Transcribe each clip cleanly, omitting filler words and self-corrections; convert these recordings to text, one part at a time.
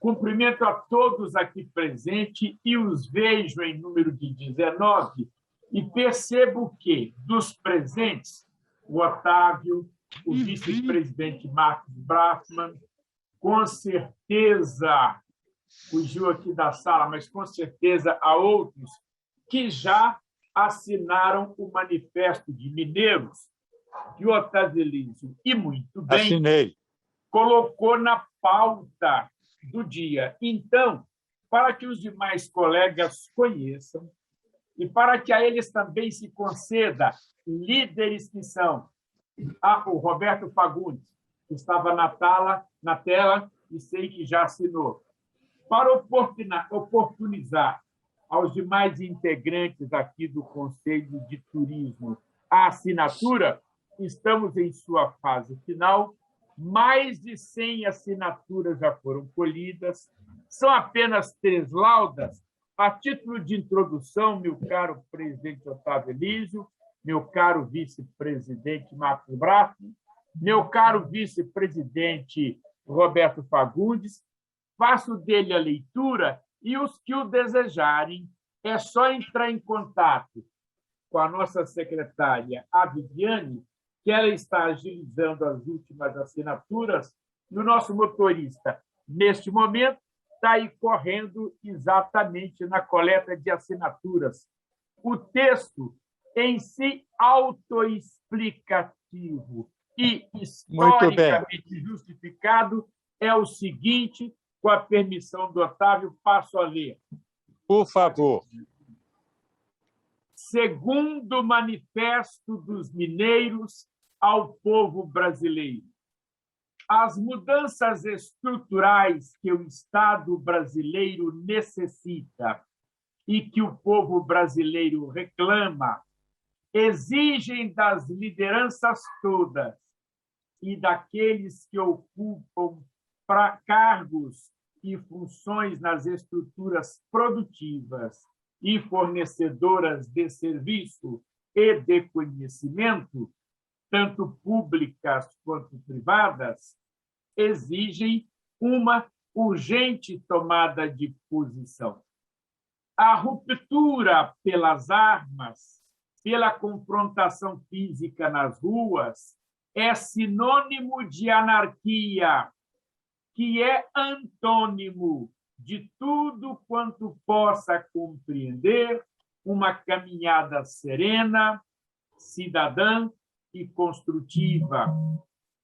Cumprimento a todos aqui presentes e os vejo em número de 19 e percebo que, dos presentes, o Otávio, o vice-presidente Marcos Brafman, com certeza, fugiu aqui da sala, mas com certeza há outros que já assinaram o Manifesto de Mineiros, que o Otávio Elísio, e muito bem, assinei, colocou na pauta do dia. Então, para que os demais colegas conheçam e para que a eles também se conceda líderes que são o Roberto Fagundes, que estava na tela e sei que já assinou, para oportunizar aos demais integrantes aqui do Conselho de Turismo a assinatura, estamos em sua fase final. Mais de 100 assinaturas já foram colhidas. São apenas 3 laudas. A título de introdução, meu caro presidente Otávio Elísio, meu caro vice-presidente Marcos Brafman, meu caro vice-presidente Roberto Fagundes, faço dele a leitura e os que o desejarem é só entrar em contato com a nossa secretária, a Viviane, que ela está agilizando as últimas assinaturas, e o nosso motorista, neste momento, está aí correndo exatamente na coleta de assinaturas. O texto em si autoexplicativo e historicamente justificado é o seguinte, com a permissão do Otávio, passo a ler. Por favor. Segundo o Manifesto dos Mineiros ao povo brasileiro, as mudanças estruturais que o Estado brasileiro necessita e que o povo brasileiro reclama exigem das lideranças todas e daqueles que ocupam cargos e funções nas estruturas produtivas e fornecedoras de serviço e de conhecimento, tanto públicas quanto privadas, exigem uma urgente tomada de posição. A ruptura pelas armas, pela confrontação física nas ruas, é sinônimo de anarquia, que é antônimo de tudo quanto possa compreender uma caminhada serena, cidadã e construtiva.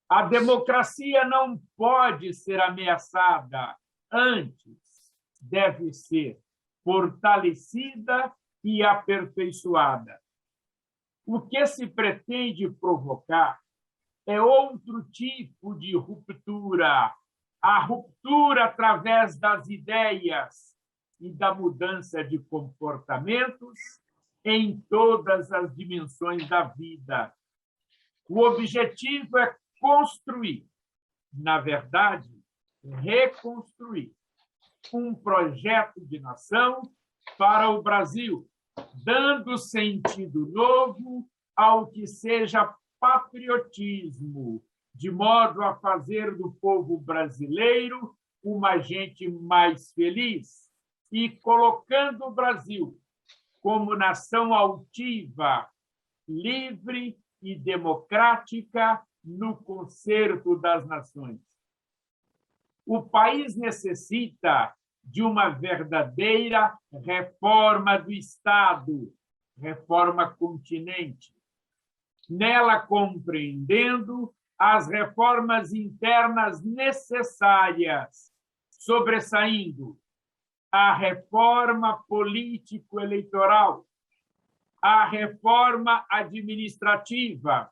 A democracia não pode ser ameaçada, antes deve ser fortalecida e aperfeiçoada. O que se pretende provocar é outro tipo de ruptura, a ruptura através das ideias e da mudança de comportamentos em todas as dimensões da vida. O objetivo é construir, na verdade, reconstruir um projeto de nação para o Brasil, dando sentido novo ao que seja patriotismo, de modo a fazer do povo brasileiro uma gente mais feliz e colocando o Brasil como nação altiva, livre e democrática no concerto das nações. O país necessita de uma verdadeira reforma do Estado, reforma continente, nela compreendendo as reformas internas necessárias, sobressaindo a reforma político-eleitoral, a reforma administrativa,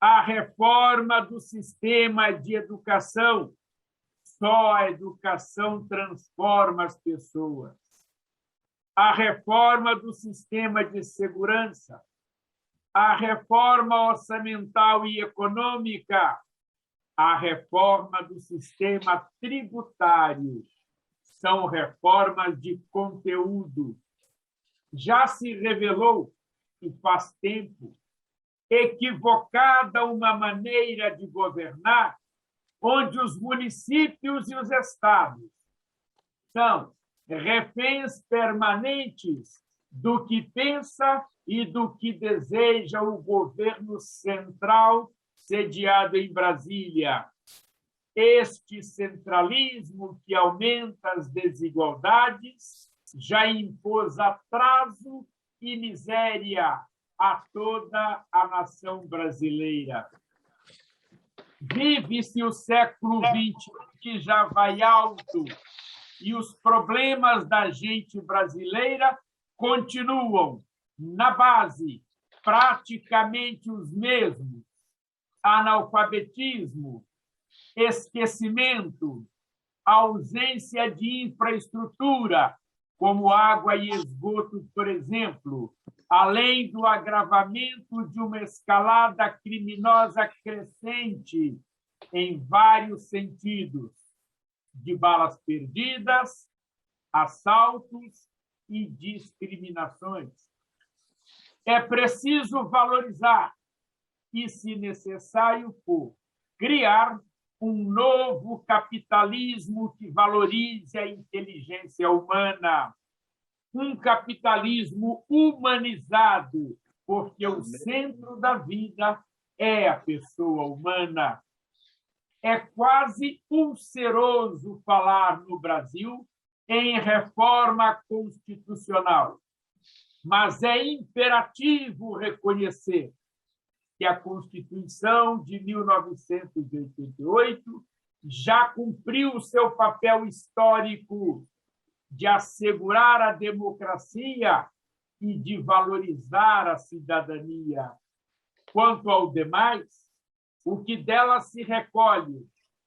a reforma do sistema de educação. Só a educação transforma as pessoas. A reforma do sistema de segurança, a reforma orçamental e econômica, a reforma do sistema tributário. São reformas de conteúdo. Já se revelou, e faz tempo, equivocada uma maneira de governar onde os municípios e os estados são reféns permanentes do que pensa e do que deseja o governo central sediado em Brasília. Este centralismo que aumenta as desigualdades já impôs atraso e miséria a toda a nação brasileira. Vive-se o século XXI, que já vai alto, e os problemas da gente brasileira continuam, na base, praticamente os mesmos: analfabetismo, esquecimento, ausência de infraestrutura, como água e esgoto, por exemplo, além do agravamento de uma escalada criminosa crescente em vários sentidos, de balas perdidas, assaltos e discriminações. É preciso valorizar e, se necessário for, criar um novo capitalismo que valorize a inteligência humana, um capitalismo humanizado, porque o centro da vida é a pessoa humana. É quase ulceroso falar no Brasil em reforma constitucional, mas é imperativo reconhecer que a Constituição de 1988 já cumpriu o seu papel histórico de assegurar a democracia e de valorizar a cidadania. Quanto ao demais, o que dela se recolhe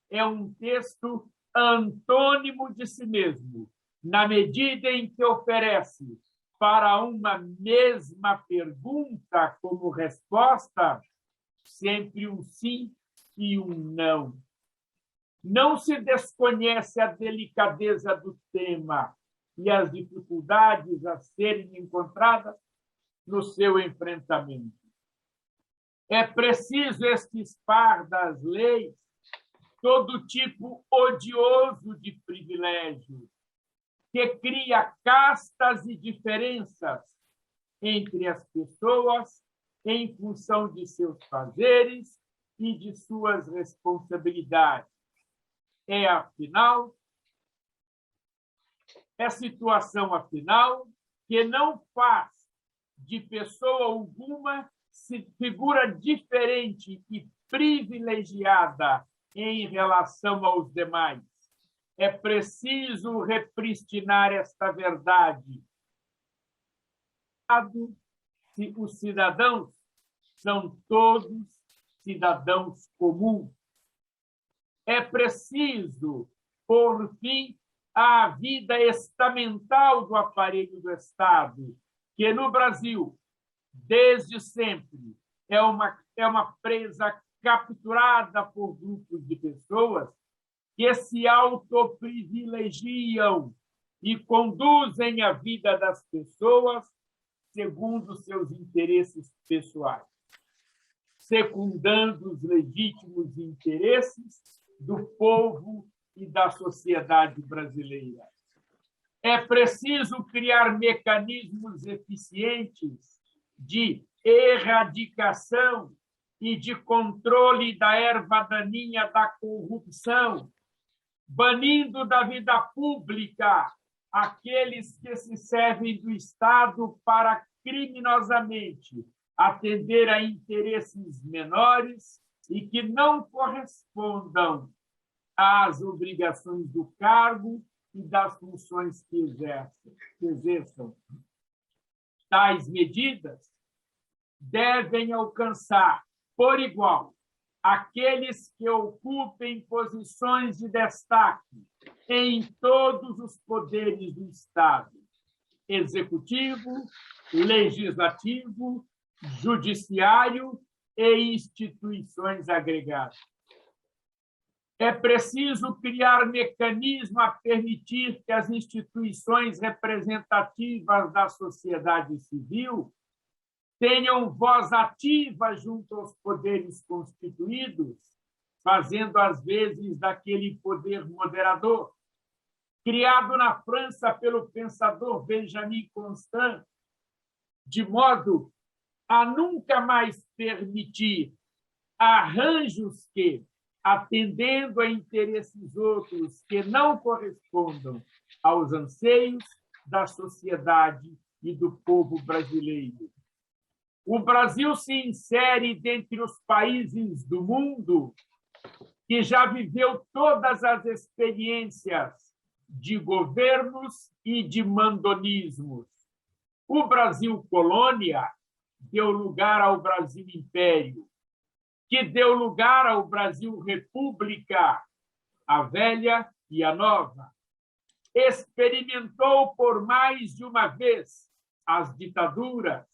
é um texto antônimo de si mesmo, na medida em que oferece para uma mesma pergunta como resposta sempre um sim e um não. Não se desconhece a delicadeza do tema e as dificuldades a serem encontradas no seu enfrentamento. É preciso extirpar das leis todo tipo odioso de privilégios, que cria castas e diferenças entre as pessoas em função de seus fazeres e de suas responsabilidades. É situação, afinal, que não faz de pessoa alguma figura diferente e privilegiada em relação aos demais. É preciso repristinar esta verdade. Os cidadãos são todos cidadãos comuns. É preciso pôr fim à vida estamental do aparelho do Estado, que no Brasil, desde sempre, é uma presa capturada por grupos de pessoas que se autoprivilegiam e conduzem a vida das pessoas segundo seus interesses pessoais, secundando os legítimos interesses do povo e da sociedade brasileira. É preciso criar mecanismos eficientes de erradicação e de controle da erva daninha da corrupção, banindo da vida pública aqueles que se servem do Estado para criminosamente atender a interesses menores e que não correspondam às obrigações do cargo e das funções que exerçam. Tais medidas devem alcançar, por igual, aqueles que ocupem posições de destaque em todos os poderes do Estado: executivo, legislativo, judiciário e instituições agregadas. É preciso criar mecanismo a permitir que as instituições representativas da sociedade civil tenham voz ativa junto aos poderes constituídos, fazendo, às vezes, daquele poder moderador. criado na França pelo pensador Benjamin Constant, de modo a nunca mais permitir arranjos que, atendendo a interesses outros que não correspondam aos anseios da sociedade e do povo brasileiro. O Brasil se insere dentre os países do mundo que já viveu todas as experiências de governos e de mandonismos. O Brasil colônia deu lugar ao Brasil império, que deu lugar ao Brasil república, a velha e a nova. Experimentou por mais de uma vez as ditaduras,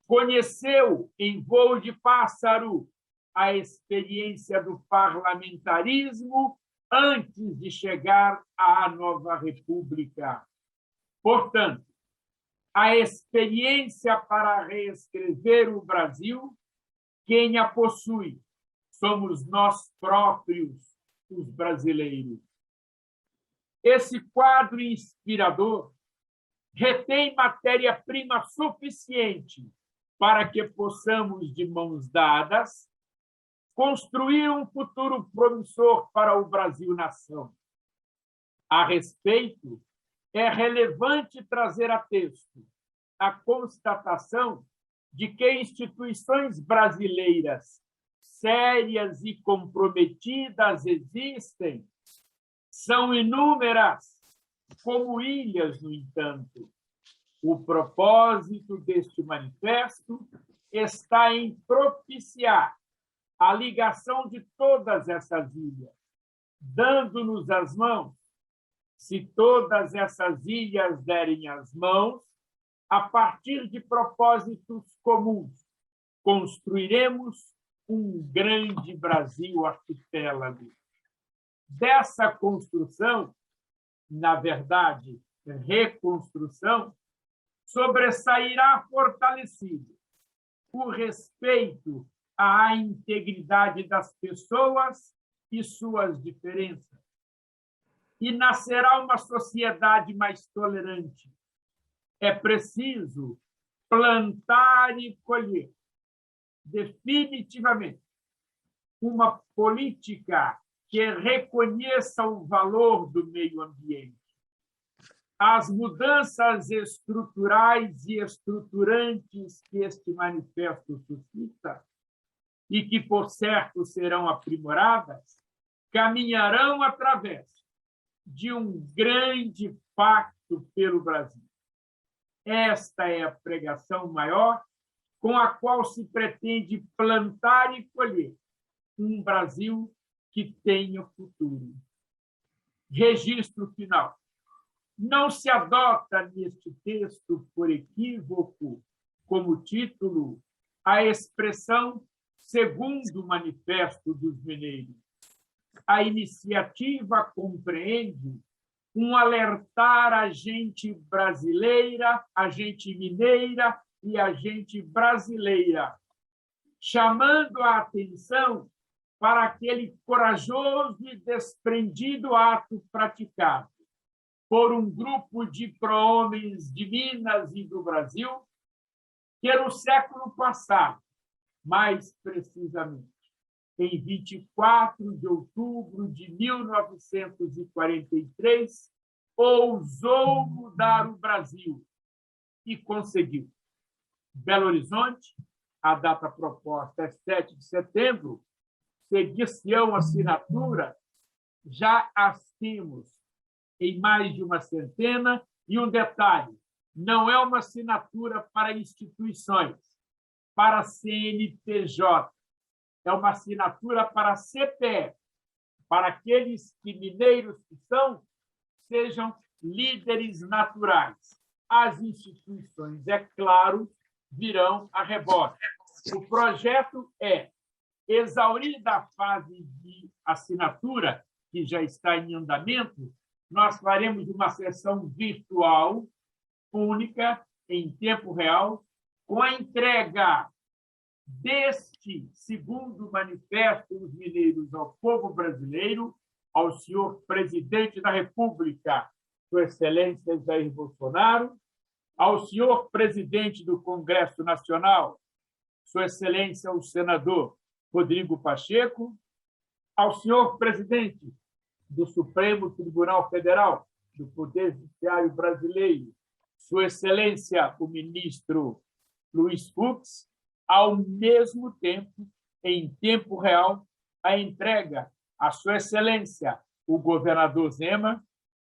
conheceu em voo de pássaro a experiência do parlamentarismo antes de chegar à nova república. Portanto, a experiência para reescrever o Brasil, quem a possui somos nós próprios, os brasileiros. Esse quadro inspirador retém matéria-prima suficiente para que possamos, de mãos dadas, construir um futuro promissor para o Brasil-nação. A respeito, é relevante trazer a texto a constatação de que instituições brasileiras sérias e comprometidas existem, são inúmeras, como ilhas, no entanto. O propósito deste manifesto está em propiciar a ligação de todas essas ilhas, dando-nos as mãos. Se todas essas ilhas derem as mãos, a partir de propósitos comuns, construiremos um grande Brasil arquipélago. Dessa construção, na verdade, reconstrução, sobressairá fortalecido o respeito à integridade das pessoas e suas diferenças. E nascerá uma sociedade mais tolerante. É preciso plantar e colher, definitivamente, uma política que reconheça o valor do meio ambiente. As mudanças estruturais e estruturantes que este manifesto suscita, e que, por certo, serão aprimoradas, caminharão através de um grande pacto pelo Brasil. Esta é a pregação maior com a qual se pretende plantar e colher um Brasil que tenha futuro. Registro final. Não se adota neste texto, por equívoco, como título, a expressão segundo o Manifesto dos Mineiros. A iniciativa compreende um alertar a gente brasileira, a gente mineira e a gente brasileira, chamando a atenção para aquele corajoso e desprendido ato praticado por um grupo de prohomens de Minas e do Brasil, que no século passado, mais precisamente, em 24 de outubro de 1943, ousou mudar o Brasil e conseguiu. Belo Horizonte, a data proposta é 7 de setembro, seguir-se-ão assinatura, já as temos em mais de uma centena, e um detalhe, não é uma assinatura para instituições, para CNPJ, é uma assinatura para CPF, para aqueles que mineiros que sejam líderes naturais. As instituições, é claro, virão a rebote. O projeto é, exaurida a fase de assinatura, que já está em andamento, nós faremos uma sessão virtual, única, em tempo real, com a entrega deste segundo manifesto dos mineiros ao povo brasileiro ao senhor presidente da República, Sua Excelência Jair Bolsonaro, ao senhor presidente do Congresso Nacional, Sua Excelência o senador Rodrigo Pacheco, ao senhor presidente do Supremo Tribunal Federal, do Poder Judiciário Brasileiro, Sua Excelência o ministro Luiz Fux, ao mesmo tempo, em tempo real, a entrega a Sua Excelência o governador Zema,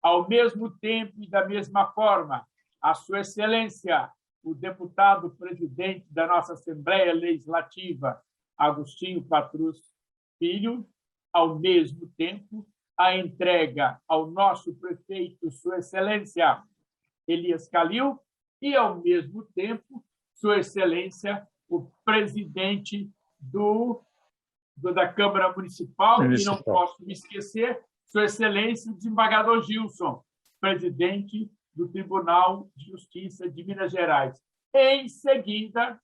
ao mesmo tempo e da mesma forma, a Sua Excelência o deputado presidente da nossa Assembleia Legislativa, Agostinho Patrus Filho, ao mesmo tempo, a entrega ao nosso prefeito, Sua Excelência Elias Calil, e, ao mesmo tempo, Sua Excelência o presidente da Câmara Municipal, e não posso me esquecer, Sua Excelência o desembargador Gilson, presidente do Tribunal de Justiça de Minas Gerais. Em seguida,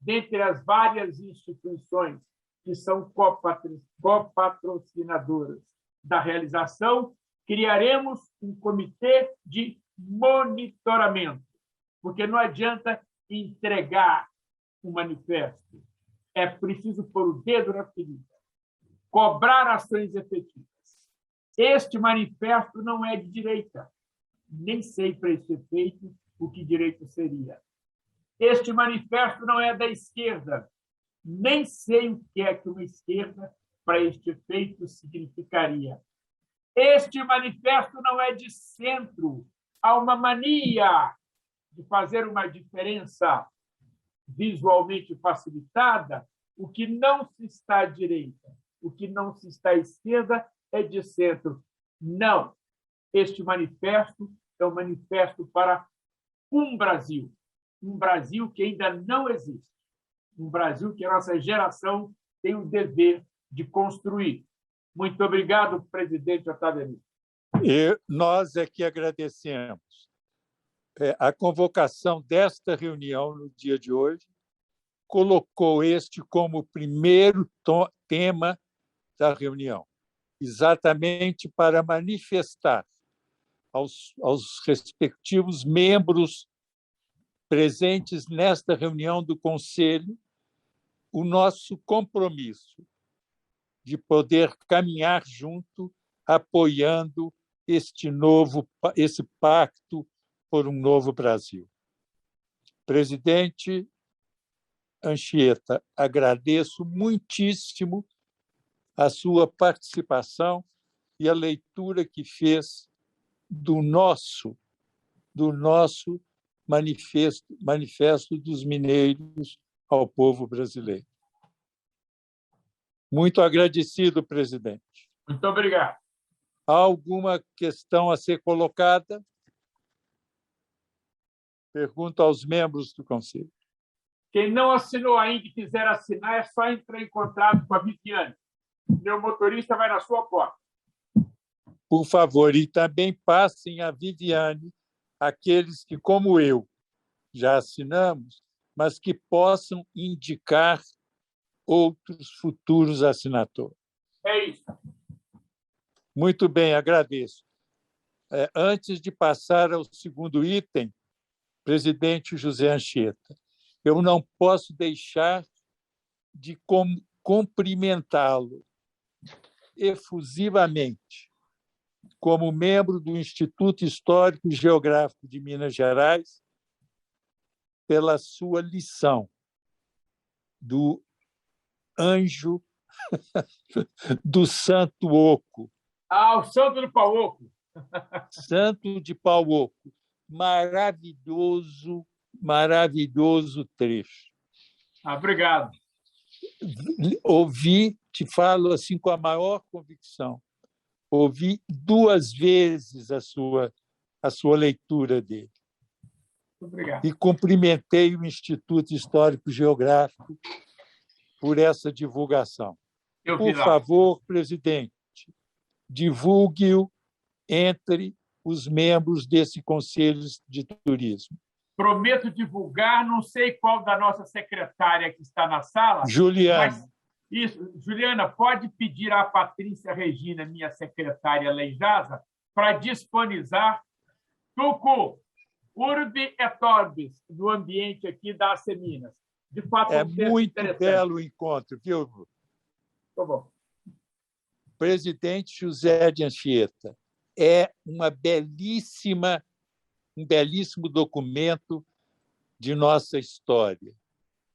dentre as várias instituições que são copatrocinadoras da realização, criaremos um comitê de monitoramento, porque não adianta entregar um manifesto, é preciso pôr o dedo na ferida, cobrar ações efetivas. Este manifesto não é de direita, nem sei para esse efeito o que direito seria. Este manifesto não é da esquerda, nem sei o que é que uma esquerda para este efeito significaria. Este manifesto não é de centro, há uma mania de fazer uma diferença visualmente facilitada, o que não se está à direita, o que não se está à esquerda é de centro. Não. Este manifesto é um manifesto para um Brasil que ainda não existe, um Brasil que a nossa geração tem o dever de construir. Muito obrigado, presidente Otávio Henrique. E nós é que agradecemos a convocação desta reunião no dia de hoje, colocou este como primeiro tema da reunião, exatamente para manifestar aos respectivos membros presentes nesta reunião do Conselho o nosso compromisso de poder caminhar junto, apoiando esse pacto por um novo Brasil. Presidente Anchieta, agradeço muitíssimo a sua participação e a leitura que fez do nosso manifesto dos mineiros ao povo brasileiro. Muito agradecido, presidente. Muito obrigado. Há alguma questão a ser colocada? Pergunto aos membros do Conselho. Quem não assinou ainda e quiser assinar, é só entrar em contato com a Viviane. Meu motorista vai na sua porta. Por favor, e também passem a Viviane aqueles que, como eu, já assinamos, mas que possam indicar outros futuros assinatores. É isso. Muito bem, agradeço. Antes de passar ao segundo item, presidente José Anchieta, eu não posso deixar de cumprimentá-lo efusivamente como membro do Instituto Histórico e Geográfico de Minas Gerais pela sua lição do anjo do Santo Oco. O Santo de Pau Oco. Santo de Pau Oco. Maravilhoso, maravilhoso trecho. Obrigado. Ouvi, te falo assim com a maior convicção, ouvi 2 vezes a sua leitura dele. Obrigado. E cumprimentei o Instituto Histórico Geográfico por essa divulgação. Por favor, presidente, divulgue-o entre os membros desse Conselho de Turismo. Prometo divulgar, não sei qual da nossa secretária que está na sala. Juliana. Mas Isso. Juliana, pode pedir à Patrícia Regina, minha secretária Leijasa, para disponibilizar Tucu, Urbi et Orbis, do ambiente aqui da Seminas. De fato, É um texto muito interessante. belo o encontro, viu? Tá bom. Presidente José de Anchieta, é um belíssimo documento de nossa história,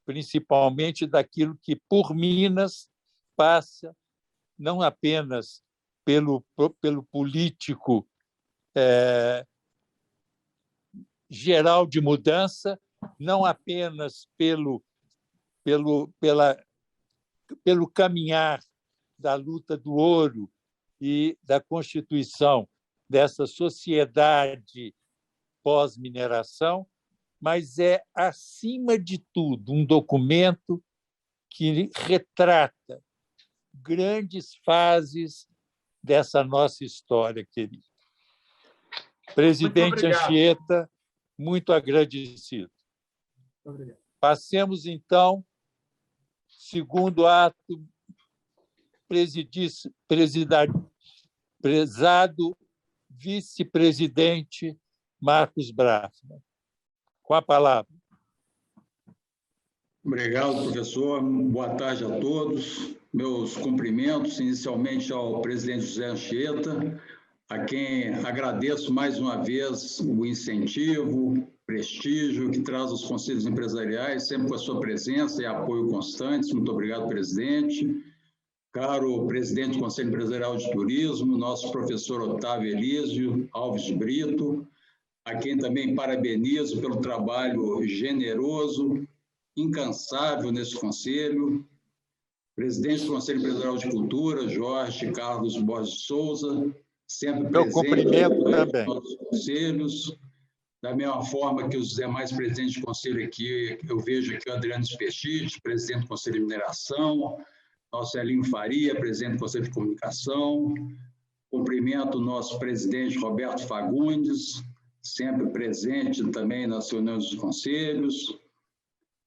principalmente daquilo que, por Minas, passa não apenas pelo político geral de mudança, não apenas pelo caminhar da luta do ouro e da constituição dessa sociedade pós-mineração, mas é, acima de tudo, um documento que retrata grandes fases dessa nossa história querida. Presidente Anchieta, muito agradecido. Obrigado. Passemos, então, segundo ato, prezado vice-presidente Marcos Brafman. Com a palavra. Obrigado, professor. Boa tarde a todos. Meus cumprimentos, inicialmente ao presidente José Anchieta, a quem agradeço mais uma vez o incentivo, prestígio que traz aos conselhos empresariais, sempre com a sua presença e apoio constantes. Muito obrigado, presidente. Caro presidente do Conselho Empresarial de Turismo, nosso professor Otávio Elísio Alves de Brito, a quem também parabenizo pelo trabalho generoso, incansável nesse conselho. Presidente do Conselho Empresarial de Cultura, Jorge Carlos Borges de Souza, sempre presente nos nossos conselhos. Da mesma forma que os demais presidentes de conselho aqui, eu vejo aqui o Adriano Spechit, presidente do Conselho de Mineração, nosso Elinho Faria, presidente do Conselho de Comunicação. Cumprimento o nosso presidente Roberto Fagundes, sempre presente também nas reuniões dos conselhos.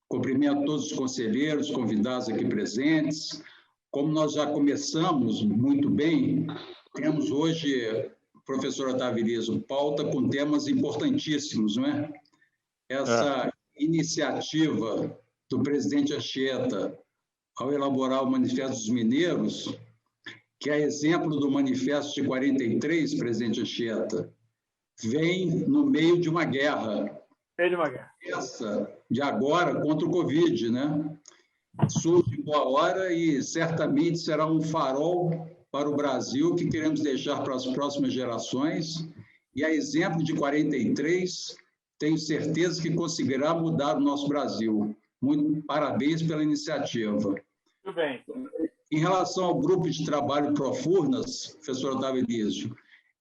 Cumprimento todos os conselheiros, convidados aqui presentes. Como nós já começamos muito bem, temos hoje, professor Otávio Elísio, pauta com temas importantíssimos, não é? Essa iniciativa do presidente Anchieta ao elaborar o Manifesto dos Mineiros, que é exemplo do Manifesto de 43, presidente Anchieta, vem no meio de uma guerra. Essa de agora contra o Covid, né? Surge boa hora e certamente será um farol para o Brasil que queremos deixar para as próximas gerações. E a exemplo de 43, tenho certeza que conseguirá mudar o nosso Brasil. Muito parabéns pela iniciativa. Muito bem. Em relação ao grupo de trabalho Profurnas, professor Otávio Elísio,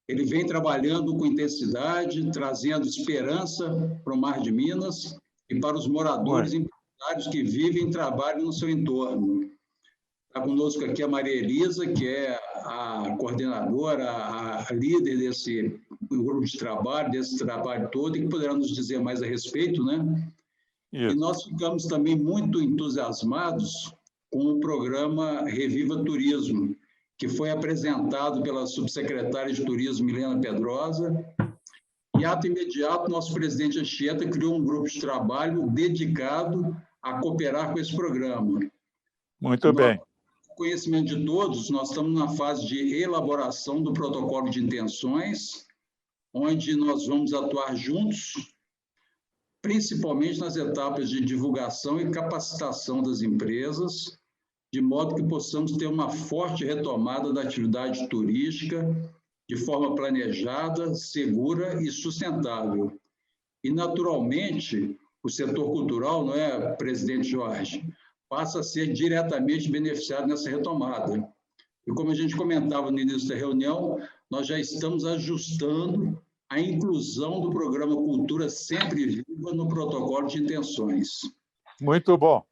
ele vem trabalhando com intensidade, trazendo esperança para o Mar de Minas e para os moradores e empresários que vivem e trabalham no seu entorno. Está conosco aqui a Maria Elisa, que é a coordenadora, a líder desse grupo de trabalho, desse trabalho todo, e que poderá nos dizer mais a respeito, né? Isso. E nós ficamos também muito entusiasmados com o programa Reviva Turismo, que foi apresentado pela subsecretária de Turismo, Milena Pedrosa. E, ato imediato, nosso presidente Anchieta criou um grupo de trabalho dedicado a cooperar com esse programa. Muito bem. Conhecimento de todos, nós estamos na fase de elaboração do protocolo de intenções, onde nós vamos atuar juntos, principalmente nas etapas de divulgação e capacitação das empresas, de modo que possamos ter uma forte retomada da atividade turística de forma planejada, segura e sustentável. E, naturalmente, o setor cultural, não é, presidente Jorge, passa a ser diretamente beneficiado nessa retomada. E, como a gente comentava no início da reunião, nós já estamos ajustando a inclusão do programa Cultura Sempre Viva no protocolo de intenções. Muito bom.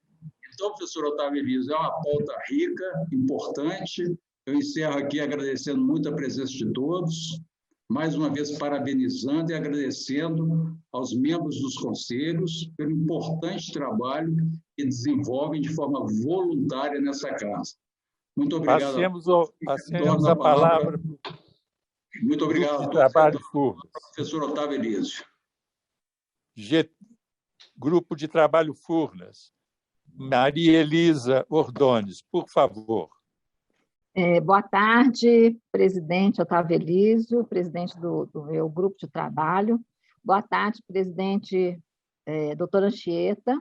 Então, professor Otávio Elísio, é uma pauta rica, importante. Eu encerro aqui agradecendo muito a presença de todos. mais uma vez parabenizando e agradecendo aos membros dos conselhos pelo importante trabalho que desenvolvem de forma voluntária nessa casa. Muito obrigado. Passemos a palavra. Muito obrigado a todos. Trabalho Furnas. Professor Otávio Elísio. Grupo de Trabalho Furnas. Maria Elisa Ordones, por favor. Boa tarde, presidente Otávio Elísio, presidente do meu grupo de trabalho. Boa tarde, presidente doutora Anchieta.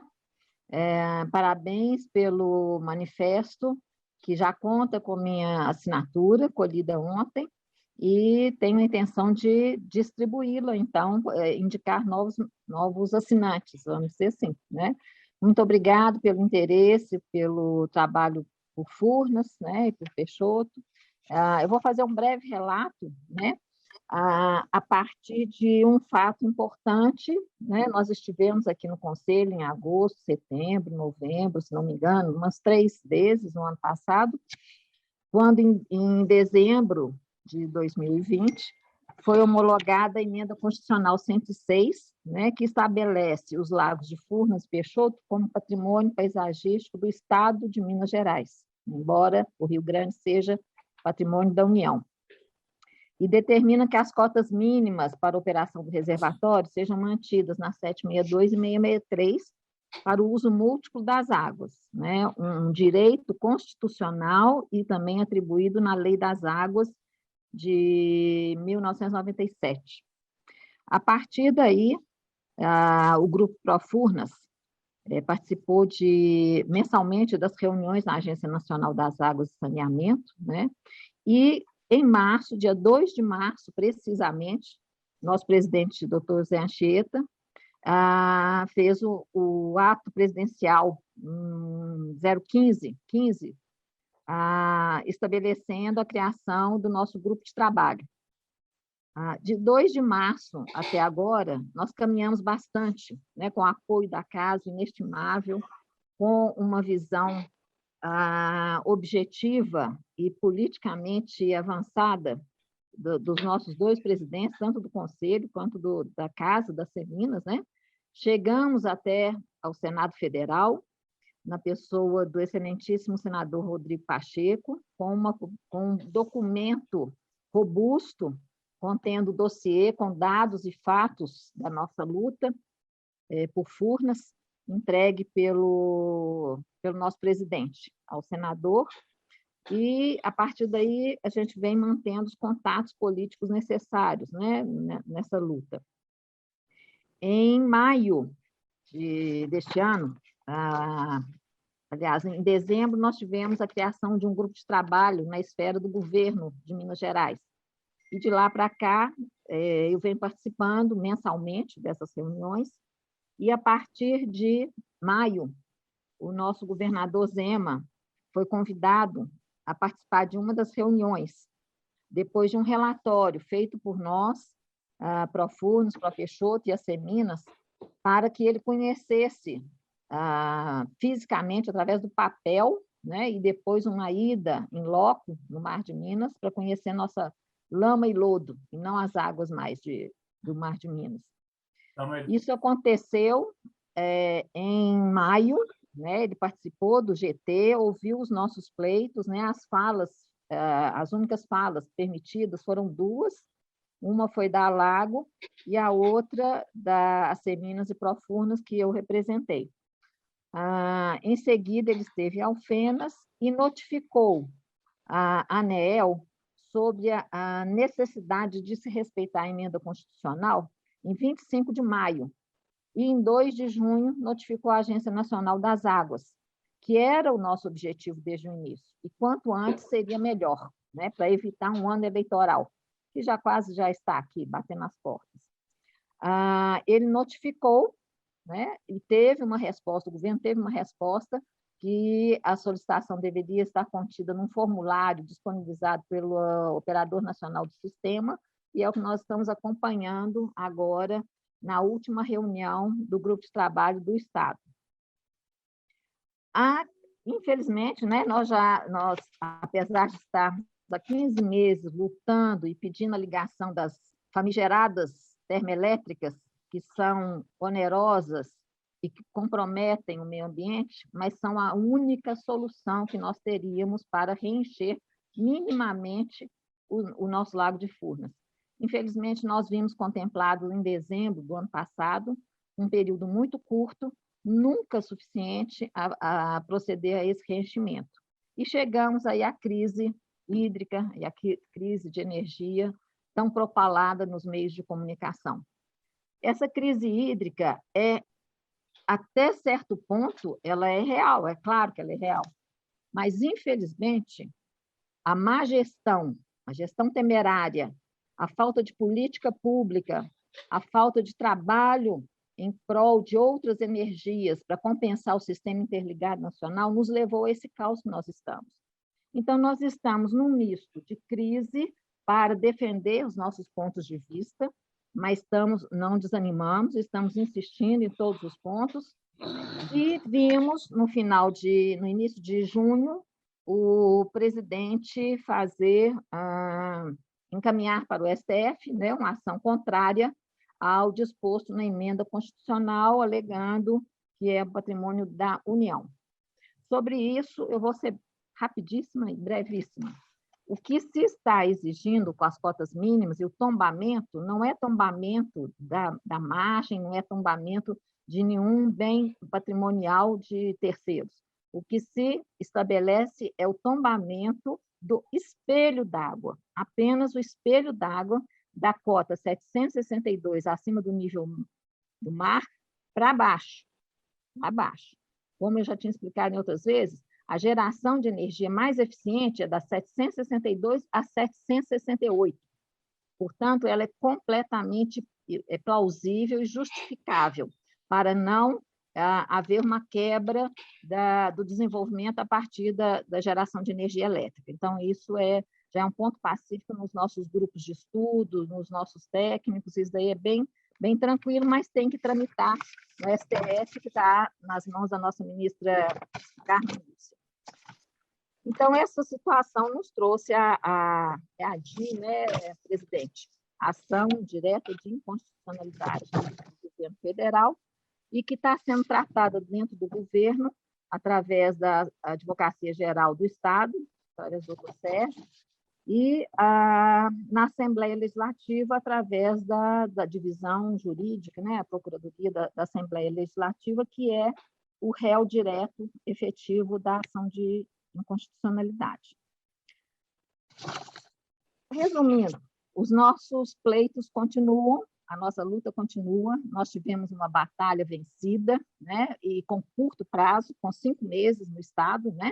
Parabéns pelo manifesto, que já conta com minha assinatura, colhida ontem, e tenho a intenção de distribuí-la, então, indicar novos assinantes, vamos dizer assim, né? Muito obrigado pelo interesse, pelo trabalho por Furnas, né, e por Peixoto. Eu vou fazer um breve relato, né, a partir de um fato importante, né? Nós estivemos aqui no Conselho em agosto, setembro, novembro, se não me engano, umas 3 vezes no ano passado, quando em dezembro de 2020 foi homologada a Emenda Constitucional 106, né, que estabelece os lagos de Furnas e Peixoto como patrimônio paisagístico do Estado de Minas Gerais, embora o Rio Grande seja patrimônio da União. E determina que as cotas mínimas para a operação do reservatório sejam mantidas na 762 e 663 para o uso múltiplo das águas, né, um direito constitucional e também atribuído na Lei das Águas de 1997. A partir daí, o Grupo Profurnas participou mensalmente das reuniões na Agência Nacional das Águas e Saneamento, né? E em março, dia 2 de março, precisamente, nosso presidente, doutor Zé Anchieta, fez o ato presidencial 015, estabelecendo a criação do nosso grupo de trabalho. De 2 de março até agora, nós caminhamos bastante, né, com o apoio da casa, inestimável, com uma visão objetiva e politicamente avançada dos nossos 2 presidentes, tanto do Conselho quanto da Casa, das Seminas, né? Chegamos até ao Senado Federal, na pessoa do excelentíssimo senador Rodrigo Pacheco, com um documento robusto, contendo dossiê com dados e fatos da nossa luta por Furnas, entregue pelo nosso presidente ao senador, e, a partir daí, a gente vem mantendo os contatos políticos necessários, né, nessa luta. Em maio deste ano, aliás, em dezembro, nós tivemos a criação de um grupo de trabalho na esfera do governo de Minas Gerais. E de lá para cá, eu venho participando mensalmente dessas reuniões, e a partir de maio, o nosso governador Zema foi convidado a participar de uma das reuniões, depois de um relatório feito por nós, Profurnas, Profeixoto e a Seminas, para que ele conhecesse fisicamente, através do papel, né, e depois uma ida em loco, no Mar de Minas, para conhecer nossa lama e lodo, e não as águas mais do Mar de Minas. Isso aconteceu em maio, né, ele participou do GT, ouviu os nossos pleitos, né, as únicas falas permitidas foram 2, uma foi da Alago e a outra da Seminas e Profurnas, que eu representei. Em seguida, ele esteve em Alfenas e notificou a ANEEL sobre a necessidade de se respeitar a emenda constitucional em 25 de maio. E, em 2 de junho, notificou a Agência Nacional das Águas, que era o nosso objetivo desde o início. E quanto antes seria melhor, né, para evitar um ano eleitoral, que quase já está aqui, batendo as portas. Ele notificou, né, e teve uma resposta, o governo teve uma resposta que a solicitação deveria estar contida num formulário disponibilizado pelo Operador Nacional do Sistema, e é o que nós estamos acompanhando agora na última reunião do Grupo de Trabalho do Estado. Infelizmente, né, nós, apesar de estarmos há 15 meses lutando e pedindo a ligação das famigeradas termoelétricas, que são onerosas e que comprometem o meio ambiente, mas são a única solução que nós teríamos para reencher minimamente o nosso Lago de Furnas. Infelizmente, nós vimos contemplado em dezembro do ano passado, um período muito curto, nunca suficiente a proceder a esse reenchimento. E chegamos aí à crise hídrica e à crise de energia tão propalada nos meios de comunicação. Essa crise hídrica até certo ponto, ela é real, é claro que ela é real, mas, infelizmente, a má gestão, a gestão temerária, a falta de política pública, a falta de trabalho em prol de outras energias para compensar o sistema interligado nacional nos levou a esse caos que nós estamos. Então, nós estamos num misto de crise para defender os nossos pontos de vista, mas não desanimamos, estamos insistindo em todos os pontos, e vimos, no início de junho, o presidente encaminhar para o STF, né, uma ação contrária ao disposto na emenda constitucional, alegando que é patrimônio da União. Sobre isso, eu vou ser rapidíssima e brevíssima. O que se está exigindo com as cotas mínimas e o tombamento não é tombamento da margem, não é tombamento de nenhum bem patrimonial de terceiros. O que se estabelece é o tombamento do espelho d'água, apenas o espelho d'água da cota 762 acima do nível do mar para baixo. Como eu já tinha explicado em outras vezes, a geração de energia mais eficiente é da 762 a 768. Portanto, ela é completamente plausível e justificável para não haver uma quebra do desenvolvimento a partir da geração de energia elétrica. Então, isso já é um ponto pacífico nos nossos grupos de estudo, nos nossos técnicos, isso daí é bem tranquilo, mas tem que tramitar no STF, que está nas mãos da nossa ministra Carmen Lúcia. Então, essa situação nos trouxe a ADI, né, presidente? Ação direta de inconstitucionalidade do governo federal, e que está sendo tratada dentro do governo, através da Advocacia Geral do Estado, doutor Sérgio, e na Assembleia Legislativa, através da divisão jurídica, né, a Procuradoria da Assembleia Legislativa, que é o réu direto efetivo da ação de inconstitucionalidade. Resumindo, os nossos pleitos continuam, a nossa luta continua, nós tivemos uma batalha vencida, né, e com curto prazo, com 5 meses no Estado, né.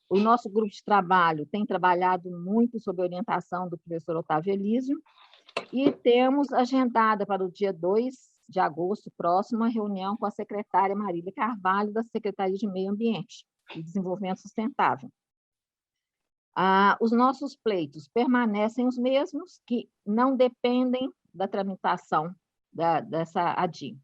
O nosso grupo de trabalho tem trabalhado muito sob a orientação do professor Otávio Elísio, e temos agendada para o dia 2 de agosto próximo, uma reunião com a secretária Marília Carvalho, da Secretaria de Meio Ambiente e Desenvolvimento Sustentável. Os nossos pleitos permanecem os mesmos, que não dependem da tramitação dessa ADI,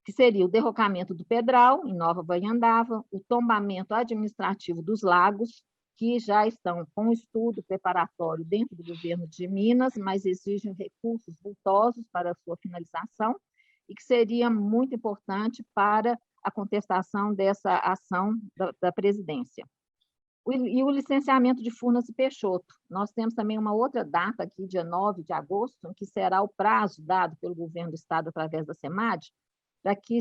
que seria o derrocamento do Pedral, em Nova Banhandava, o tombamento administrativo dos lagos, que já estão com estudo preparatório dentro do governo de Minas, mas exigem recursos vultosos para a sua finalização, e que seria muito importante para a contestação dessa ação da presidência. E o licenciamento de Furnas e Peixoto. Nós temos também uma outra data aqui, dia 9 de agosto, em que será o prazo dado pelo governo do Estado, através da SEMAD, para que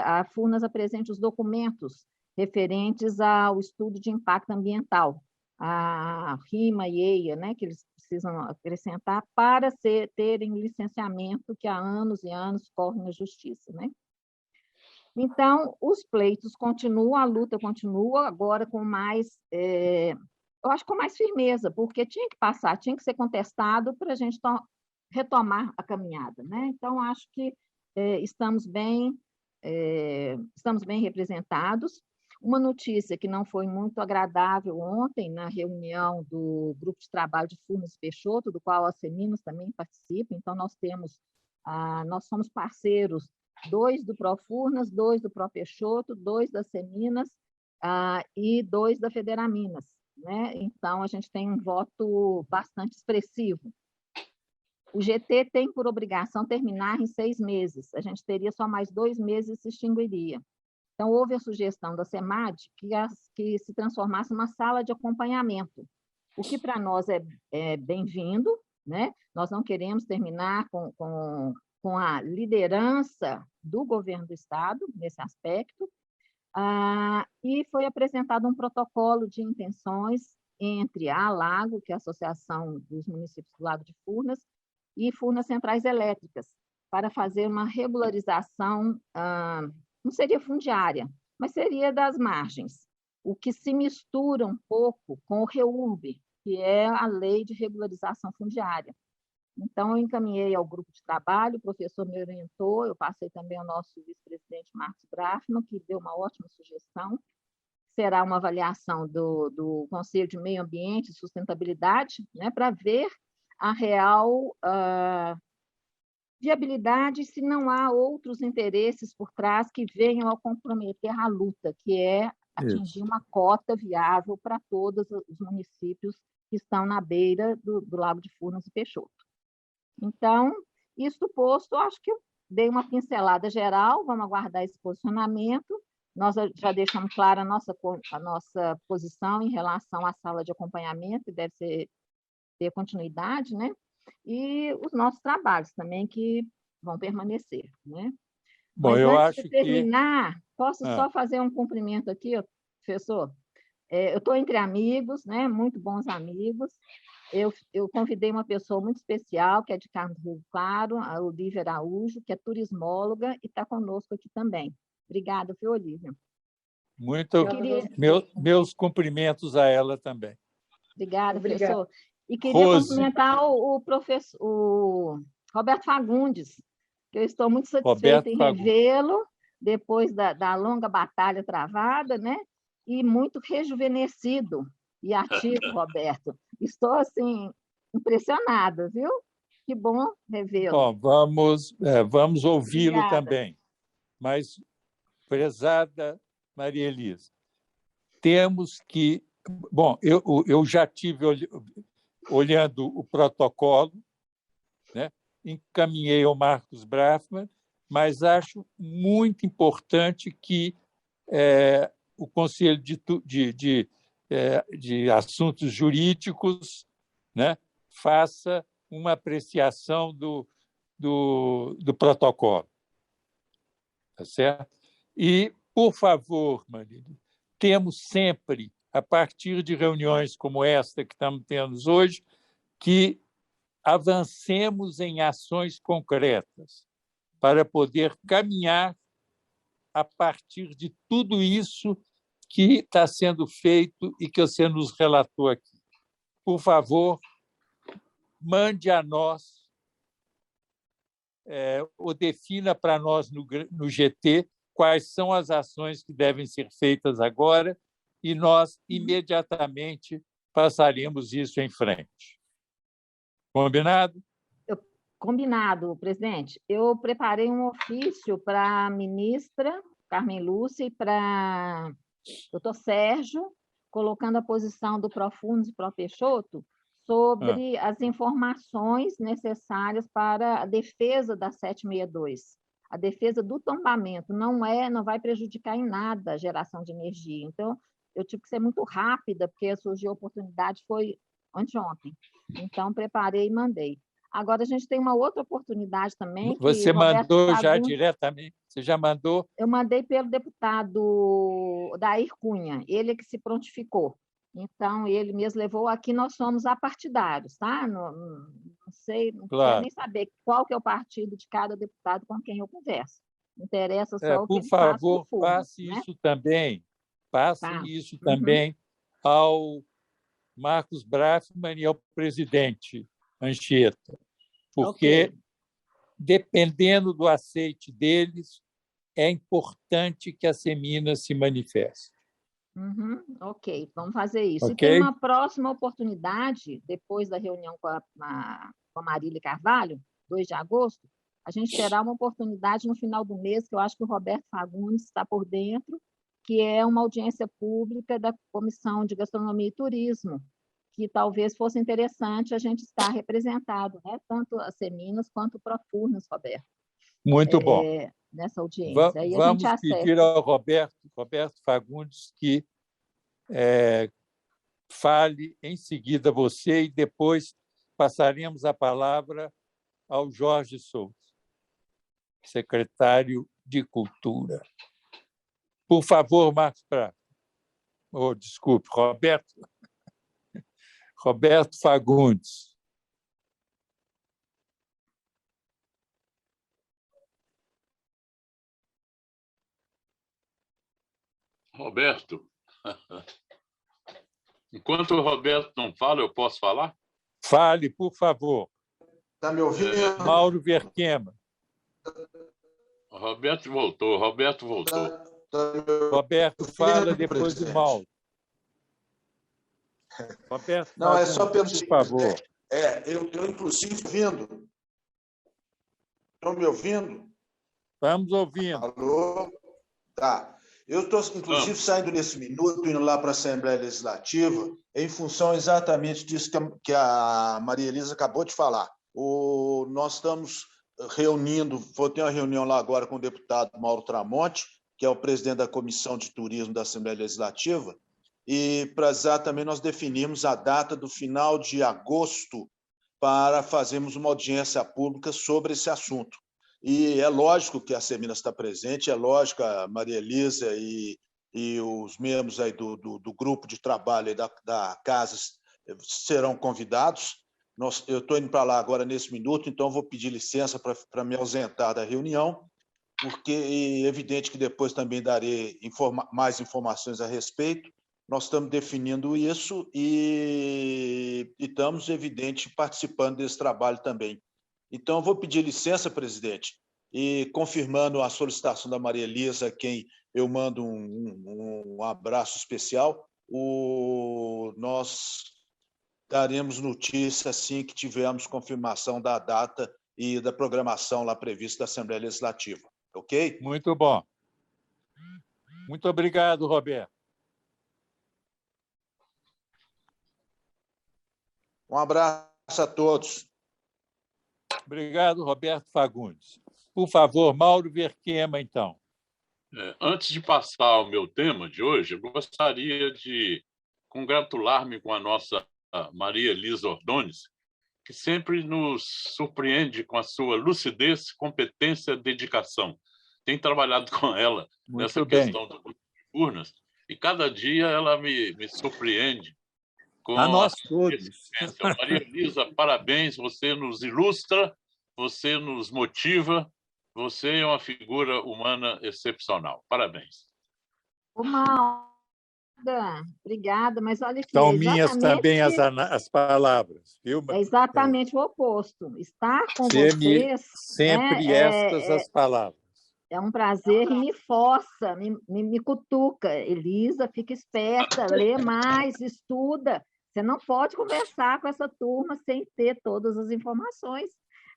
a Furnas apresente os documentos referentes ao estudo de impacto ambiental, a RIMA e EIA, né, que eles precisam acrescentar para terem o licenciamento que há anos e anos corre na Justiça, né? Então, os pleitos continuam, a luta continua, agora com mais, eu acho com mais firmeza, porque tinha que passar, tinha que ser contestado para a gente retomar a caminhada, né? Então, acho que estamos bem representados. Uma notícia que não foi muito agradável ontem, na reunião do Grupo de Trabalho de Furnas e Peixoto, do qual a Seminas também participa, então nós somos parceiros, 2 do Profurnas, 2 do Propeixoto, 2 da Seminas e 2 da Federaminas, né? Então, a gente tem um voto bastante expressivo. O GT tem por obrigação terminar em 6 meses. A gente teria só mais 2 meses e se extinguiria. Então, houve a sugestão da SEMAD que se transformasse numa sala de acompanhamento, o que para nós é bem-vindo, né? Nós não queremos terminar com a liderança do governo do Estado nesse aspecto, e foi apresentado um protocolo de intenções entre a ALAGO, que é a Associação dos Municípios do Lago de Furnas, e Furnas Centrais Elétricas, para fazer uma regularização, não seria fundiária, mas seria das margens, o que se mistura um pouco com o REURB, que é a Lei de Regularização Fundiária. Então, eu encaminhei ao grupo de trabalho, o professor me orientou, eu passei também ao nosso vice-presidente Marcos Brafman, que deu uma ótima sugestão. Será uma avaliação do Conselho de Meio Ambiente e Sustentabilidade, né, para ver a real viabilidade, se não há outros interesses por trás que venham a comprometer a luta, que é atingir uma cota viável para todos os municípios que estão na beira do Lago de Furnas e Peixoto. Então, isto posto, acho que eu dei uma pincelada geral, vamos aguardar esse posicionamento. Nós já deixamos clara a nossa posição em relação à sala de acompanhamento, que deve ter continuidade, né? E os nossos trabalhos também, que vão permanecer, né? Bom, mas eu antes acho de terminar, posso que... só fazer um cumprimento aqui, professor? Eu estou entre amigos, né? Muito bons amigos. Eu convidei uma pessoa muito especial, que é de Carlos do Rio Claro, a Olívia Araújo, que é turismóloga e está conosco aqui também. Obrigada, viu, Olívia? Meus cumprimentos a ela também. Obrigada, professor. E queria cumprimentar o Roberto Fagundes, que eu estou muito satisfeita em revê-lo, depois da longa batalha travada, né? E muito rejuvenescido e ativo, Roberto. Estou, assim, impressionada, viu? Que bom revê-lo. Bom, vamos ouvi-lo também. Mas, prezada Maria Elisa, temos que... Bom, eu já tive olhando o protocolo, né? Encaminhei ao Marcos Brafman, mas acho muito importante que o Conselho de Assuntos Jurídicos, né, faça uma apreciação do protocolo. Tá certo? E, por favor, Marília, temos sempre, a partir de reuniões como esta que estamos tendo hoje, que avancemos em ações concretas para poder caminhar a partir de tudo isso que está sendo feito e que você nos relatou aqui. Por favor, mande a nós ou defina para nós no GT quais são as ações que devem ser feitas agora e nós imediatamente passaremos isso em frente. Combinado? Combinado, presidente. Eu preparei um ofício para a ministra Carmen Lúcia e para o doutor Sérgio, colocando a posição do Profundos e Pro Peixoto sobre as informações necessárias para a defesa da 762. A defesa do tombamento não vai prejudicar em nada a geração de energia. Então, eu tive que ser muito rápida, porque surgiu a oportunidade, foi anteontem. Então, preparei e mandei. Agora, a gente tem uma outra oportunidade também. Você mandou já diretamente? Você já mandou? Eu mandei pelo deputado Dair Cunha, ele é que se prontificou. Então, ele mesmo levou. Aqui nós somos apartidários, tá? Não sei, não quero nem saber qual que é o partido de cada deputado com quem eu converso. Interessa só o que ele faz com o povo, passe né? isso também. Passe isso também ao Marcos Brafman e ao presidente Anchieta, porque, dependendo do aceite deles, é importante que a Seminas se manifeste. Ok, vamos fazer isso. Okay? E tem uma próxima oportunidade, depois da reunião com a Marília Carvalho, 2 de agosto, a gente terá uma oportunidade no final do mês, que eu acho que o Roberto Fagundes está por dentro, que é uma audiência pública da Comissão de Gastronomia e Turismo, que talvez fosse interessante a gente estar representado, né? Tanto a Seminas quanto o Profurnas, Roberto. Muito bom. Nessa audiência. Aí Vamos a gente pedir ao Roberto Fagundes que fale em seguida você e depois passaremos a palavra ao Jorge Souza, secretário de Cultura. Por favor, Marcos Prata. Desculpe, Roberto Fagundes. Roberto, enquanto o Roberto não fala, eu posso falar? Fale, por favor. Está me ouvindo? Mauro Verquema. Roberto voltou. Roberto, fala depois do Mauro. Roberto, não, é só pelo por favor. Eu inclusive ouvindo. Estão me ouvindo? Estamos ouvindo. Alô? Tá. Eu estou, inclusive, saindo nesse minuto, indo lá para a Assembleia Legislativa, em função exatamente disso que a Maria Elisa acabou de falar. Nós estamos reunindo, vou ter uma reunião lá agora com o deputado Mauro Tramonte, que é o presidente da Comissão de Turismo da Assembleia Legislativa, e para exatamente nós definirmos a data do final de agosto para fazermos uma audiência pública sobre esse assunto. E é lógico que a Seminas está presente, é lógico a Maria Elisa e os membros aí do grupo de trabalho da casa serão convidados. Eu estou indo para lá agora nesse minuto, então vou pedir licença para me ausentar da reunião, porque é evidente que depois também darei mais informações a respeito. Nós estamos definindo isso e estamos, evidente, participando desse trabalho também. Então, eu vou pedir licença, presidente, e confirmando a solicitação da Maria Elisa, a quem eu mando um abraço especial, nós daremos notícia assim que tivermos confirmação da data e da programação lá prevista da Assembleia Legislativa. Ok? Muito bom. Muito obrigado, Roberto. Um abraço a todos. Obrigado, Roberto Fagundes. Por favor, Mauro Verquema, então. Antes de passar ao meu tema de hoje, eu gostaria de congratular-me com a nossa Maria Elisa Ordonez, que sempre nos surpreende com a sua lucidez, competência e dedicação. Tenho trabalhado com ela nessa questão do grupo de urnas, e cada dia ela me surpreende com a nós todos. Maria Elisa, parabéns, você nos ilustra, você nos motiva, você é uma figura humana excepcional. Parabéns. Obrigada, mas olha aqui... São minhas também as palavras, viu? É exatamente o oposto. Estar com vocês... Sempre estas as palavras. É um prazer e me força, me cutuca. Elisa, fica esperta, lê mais, estuda. Você não pode conversar com essa turma sem ter todas as informações.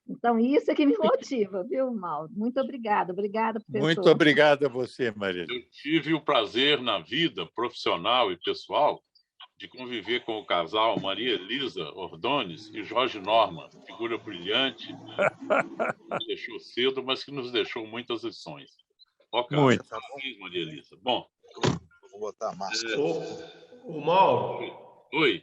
Então, isso é que me motiva, viu, Mauro? Muito obrigada. Obrigada, professor. Muito obrigada a você, Maria. Eu tive o prazer na vida profissional e pessoal de conviver com o casal Maria Elisa Ordonez e Jorge Norman, figura brilhante, que nos deixou cedo, mas que nos deixou muitas lições. Muito. Parabéns, Maria Elisa. Bom. Vou botar a máscara. O Mauro. Oi.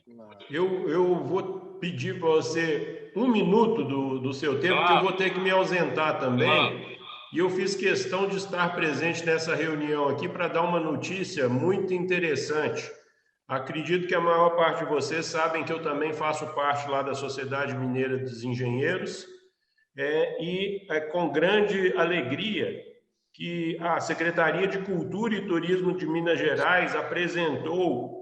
Eu vou pedir para você um minuto do seu tempo, porque eu vou ter que me ausentar também. E eu fiz questão de estar presente nessa reunião aqui para dar uma notícia muito interessante. Acredito que a maior parte de vocês sabem que eu também faço parte lá da Sociedade Mineira dos Engenheiros, e é com grande alegria que a Secretaria de Cultura e Turismo de Minas Gerais apresentou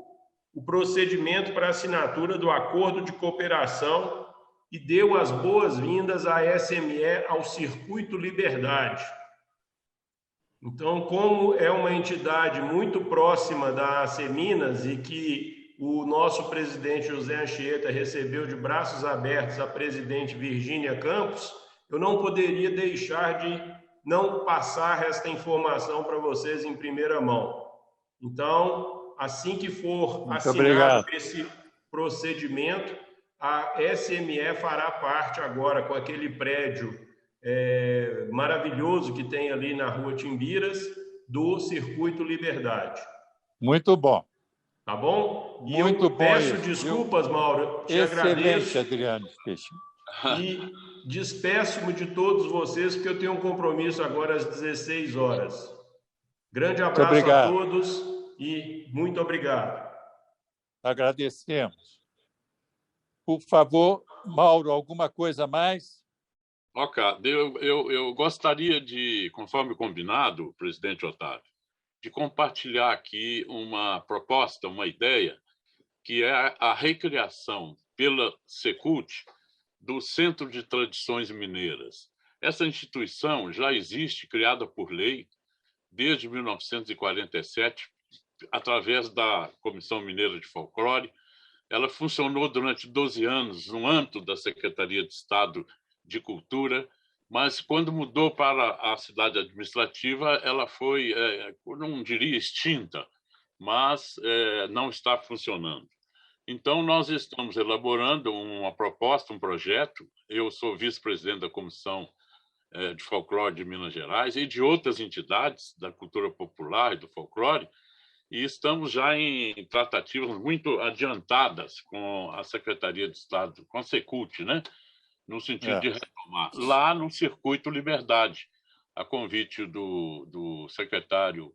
o procedimento para assinatura do Acordo de Cooperação e deu as boas-vindas à SME ao Circuito Liberdade. Então, como é uma entidade muito próxima da Seminas e que o nosso presidente José Anchieta recebeu de braços abertos a presidente Virgínia Campos, eu não poderia deixar de não passar esta informação para vocês em primeira mão. Então, assim que for assinado esse procedimento, a SME fará parte agora, com aquele prédio maravilhoso que tem ali na Rua Timbiras, do Circuito Liberdade. Muito bom. Tá bom? E Muito eu bom peço isso, desculpas, Mauro, te Excelente, agradeço. Adriano Peixinho. E despeço-me de todos vocês, porque eu tenho um compromisso agora às 16 horas. Grande abraço a todos e muito obrigado. Agradecemos. Por favor, Mauro, alguma coisa a mais? Ok, eu gostaria de, conforme combinado, presidente Otávio, de compartilhar aqui uma proposta, uma ideia, que é a recriação pela Secult do Centro de Tradições Mineiras. Essa instituição já existe, criada por lei, desde 1947, através da Comissão Mineira de Folclore. Ela funcionou durante 12 anos no âmbito da Secretaria de Estado de Cultura, mas quando mudou para a cidade administrativa, ela foi, não diria extinta, mas não está funcionando. Então, nós estamos elaborando uma proposta, um projeto. Eu sou vice-presidente da Comissão de Folclore de Minas Gerais e de outras entidades da cultura popular e do folclore, e estamos já em tratativas muito adiantadas com a Secretaria de Estado, com a Secult, né? No sentido de retomar. Lá no Circuito Liberdade, a convite do secretário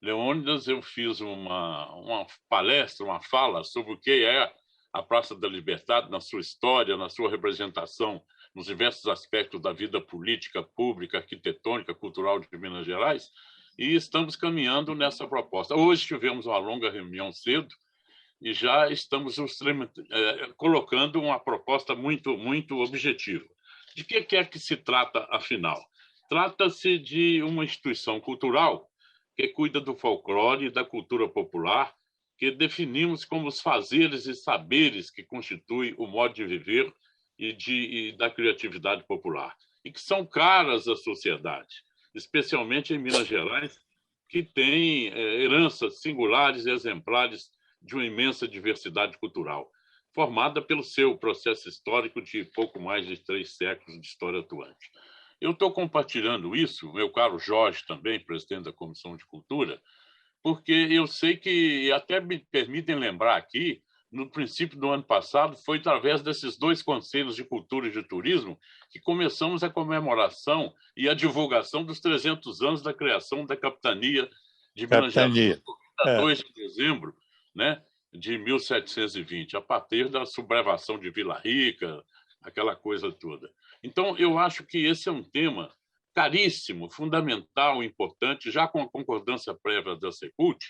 Leônidas, eu fiz uma palestra, uma fala sobre o que é a Praça da Liberdade, na sua história, na sua representação, nos diversos aspectos da vida política, pública, arquitetônica, cultural de Minas Gerais, e estamos caminhando nessa proposta. Hoje tivemos uma longa reunião cedo e já estamos colocando uma proposta muito, muito objetiva. De que é que se trata, afinal? Trata-se de uma instituição cultural que cuida do folclore e da cultura popular, que definimos como os fazeres e saberes que constituem o modo de viver e da criatividade popular, e que são caras à sociedade, especialmente em Minas Gerais, que tem heranças singulares e exemplares de uma imensa diversidade cultural, formada pelo seu processo histórico de pouco mais de 3 séculos de história atuante. Eu estou compartilhando isso, meu caro Jorge também, presidente da Comissão de Cultura, porque eu sei que, até me permitem lembrar aqui, no princípio do ano passado, foi através desses 2 conselhos de cultura e de turismo que começamos a comemoração e a divulgação dos 300 anos da criação da Capitania de Minas Gerais, 2 de dezembro, né, de 1720, a partir da sublevação de Vila Rica, aquela coisa toda. Então, eu acho que esse é um tema caríssimo, fundamental, importante, já com a concordância prévia da Secult,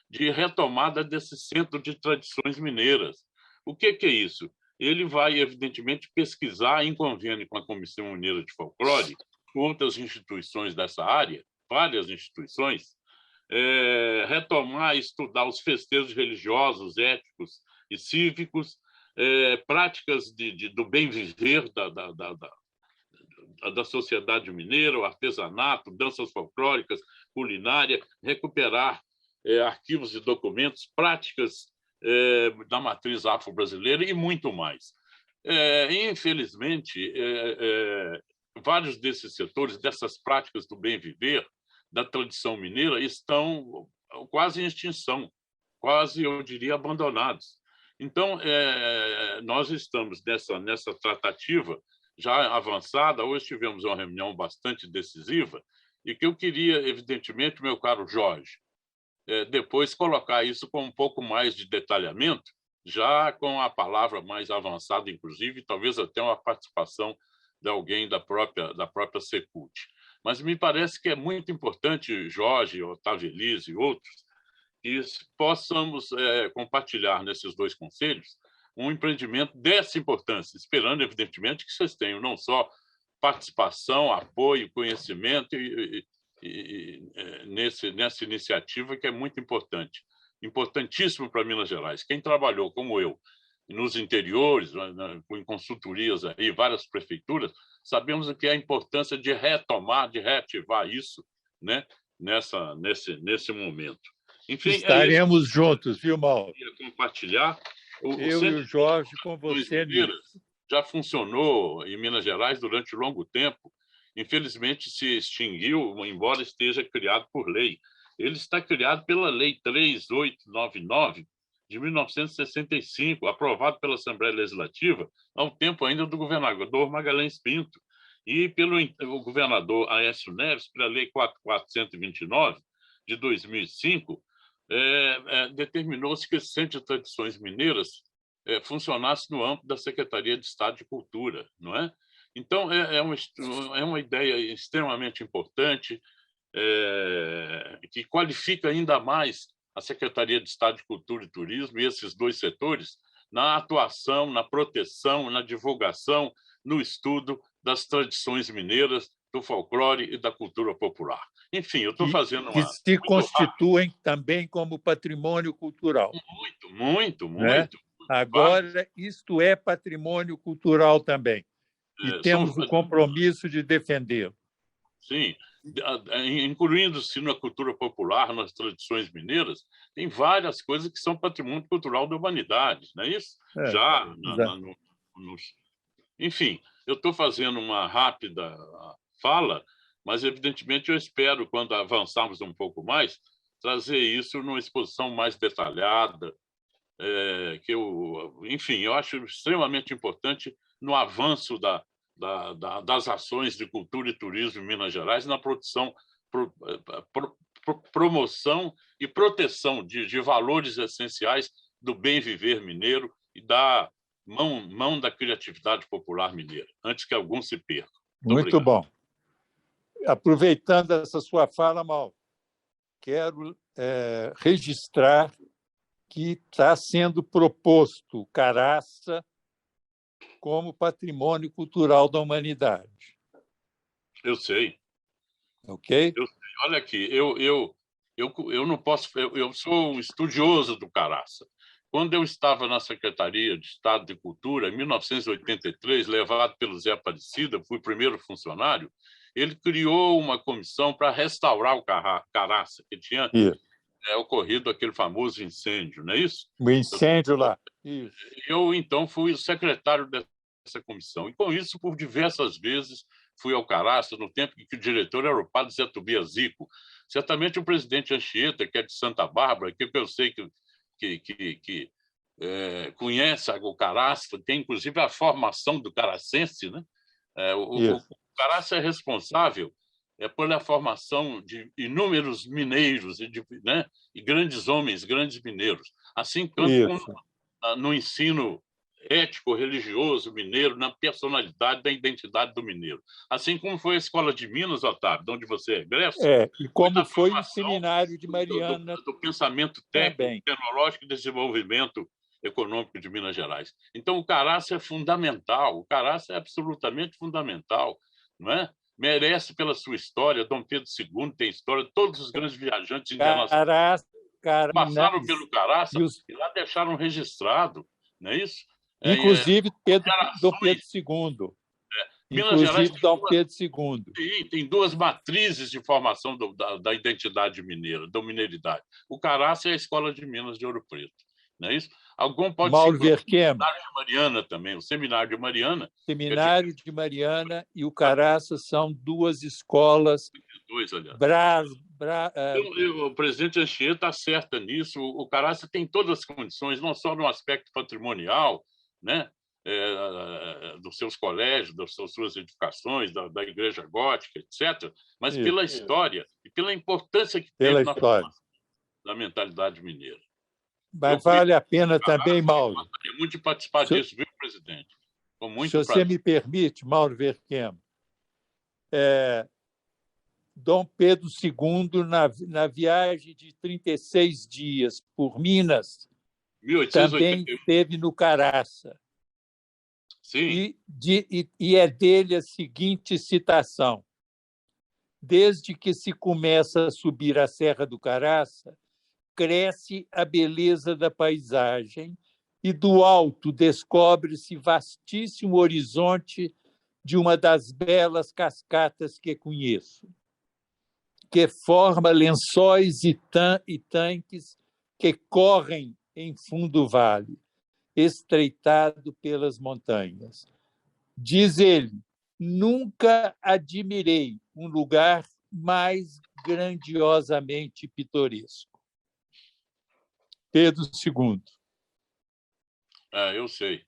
de retomada desse Centro de Tradições Mineiras. O que é isso? Ele vai, evidentemente, pesquisar, em convênio com a Comissão Mineira de Folclore, com outras instituições dessa área, várias instituições, retomar e estudar os festejos religiosos, éticos e cívicos, práticas do bem viver da sociedade mineira, o artesanato, danças folclóricas, culinária, recuperar arquivos e documentos, práticas da matriz afro-brasileira e muito mais. Infelizmente, vários desses setores, dessas práticas do bem viver, da tradição mineira, estão quase em extinção, quase, eu diria, abandonados. Então, nós estamos nessa tratativa já avançada. Hoje tivemos uma reunião bastante decisiva e que eu queria, evidentemente, meu caro Jorge, depois colocar isso com um pouco mais de detalhamento, já com a palavra mais avançada, inclusive, talvez até uma participação de alguém da própria Secult. Mas me parece que é muito importante, Jorge, Otávio Elise e outros, que possamos compartilhar nesses 2 conselhos um empreendimento dessa importância, esperando, evidentemente, que vocês tenham não só participação, apoio, conhecimento nessa iniciativa, que é muito importante, importantíssimo para Minas Gerais. Quem trabalhou, como eu, nos interiores, em consultorias, aí, várias prefeituras, sabemos o que é a importância de retomar, de reativar isso, né, nesse momento. Enfim, estaremos juntos, viu, Mauro? Queria compartilhar Eu e o Jorge com você nisso. Já funcionou em Minas Gerais durante longo tempo. Infelizmente, se extinguiu, embora esteja criado por lei. Ele está criado pela Lei 3899, de 1965, aprovado pela Assembleia Legislativa, ao tempo ainda do governador Magalhães Pinto, e pelo o governador Aécio Neves, pela Lei 4429, de 2005, determinou-se que esse Centro de Tradições Mineiras funcionasse no âmbito da Secretaria de Estado de Cultura, não é? Então, é uma ideia extremamente importante, que qualifica ainda mais a Secretaria de Estado de Cultura e Turismo e esses dois setores na atuação, na proteção, na divulgação, no estudo das tradições mineiras, do folclore e da cultura popular. Enfim, eu estou fazendo que se constituem também como patrimônio cultural. Muito. Agora, isto é patrimônio cultural também. E temos o compromisso de defendê-lo. Sim, incluindo-se na cultura popular, nas tradições mineiras, tem várias coisas que são patrimônio cultural da humanidade, não é isso? Enfim, eu estou fazendo uma rápida fala, mas, evidentemente, eu espero, quando avançarmos um pouco mais, trazer isso numa exposição mais detalhada, enfim, eu acho extremamente importante no avanço das ações de cultura e turismo em Minas Gerais, na produção, promoção e proteção de valores essenciais do bem viver mineiro e da mão da criatividade popular mineira, antes que algum se perca. Muito bom. Aproveitando essa sua fala, Mauro, quero registrar que está sendo proposto o Caraça como patrimônio cultural da humanidade. Eu sei. Ok? Olha aqui, eu não posso... Eu sou um estudioso do Caraça. Quando eu estava na Secretaria de Estado de Cultura, em 1983, levado pelo Zé Aparecida, fui o primeiro funcionário, ele criou uma comissão para restaurar o Caraça, que tinha ocorrido aquele famoso incêndio, não é isso? O incêndio lá. Isso. Eu, então, fui o secretário dessa comissão. E, com isso, por diversas vezes, fui ao Caraça, no tempo em que o diretor era o padre Zé Tobias Zico. Certamente o presidente Anchieta, que é de Santa Bárbara, que eu sei que conhece o Caraça, tem, inclusive, a formação do caracense, né? O Caraça é responsável pela formação de inúmeros mineiros e grandes homens, grandes mineiros, assim como no ensino ético-religioso mineiro, na personalidade da identidade do mineiro. Assim como foi a Escola de Minas, Otávio, de onde você egressa. E como foi o Seminário de Mariana. Do pensamento técnico, tecnológico e desenvolvimento econômico de Minas Gerais. Então, o Caraça é fundamental, o Caraça é absolutamente fundamental, não é? Merece pela sua história. Dom Pedro II tem história, todos os grandes viajantes internacionais passaram pelo Caraça e lá deixaram registrado, não é isso? Inclusive Dom Pedro II. Minas Gerais Dom Pedro II. Tem duas matrizes de formação da identidade mineira, da mineiridade. O Caraça é a Escola de Minas de Ouro Preto, não é isso? Algum pode Mauro ser o Verquema. Seminário de Mariana também, o Seminário de Mariana. Seminário de Mariana e o Caraça são duas escolas. O presidente Anchieta acerta nisso. O Caraça tem todas as condições, não só no aspecto patrimonial, né? Dos seus colégios, das suas edificações, da Igreja Gótica, etc., mas pela história e pela importância que teve na formação da mentalidade mineira. Mas vale a pena também, Mauro. Gostaria muito de participar disso, viu, presidente? Com muito prazer. Se você me permite, Mauro Verquema, Dom Pedro II, na viagem de 36 dias por Minas, 1881. Também esteve no Caraça. Sim. E é dele a seguinte citação: desde que se começa a subir a Serra do Caraça, cresce a beleza da paisagem e do alto descobre-se vastíssimo horizonte de uma das belas cascatas que conheço, que forma lençóis e tanques que correm em fundo vale. estreitado pelas montanhas. Diz ele, nunca admirei um lugar mais grandiosamente pitoresco. Pedro II. Eu sei.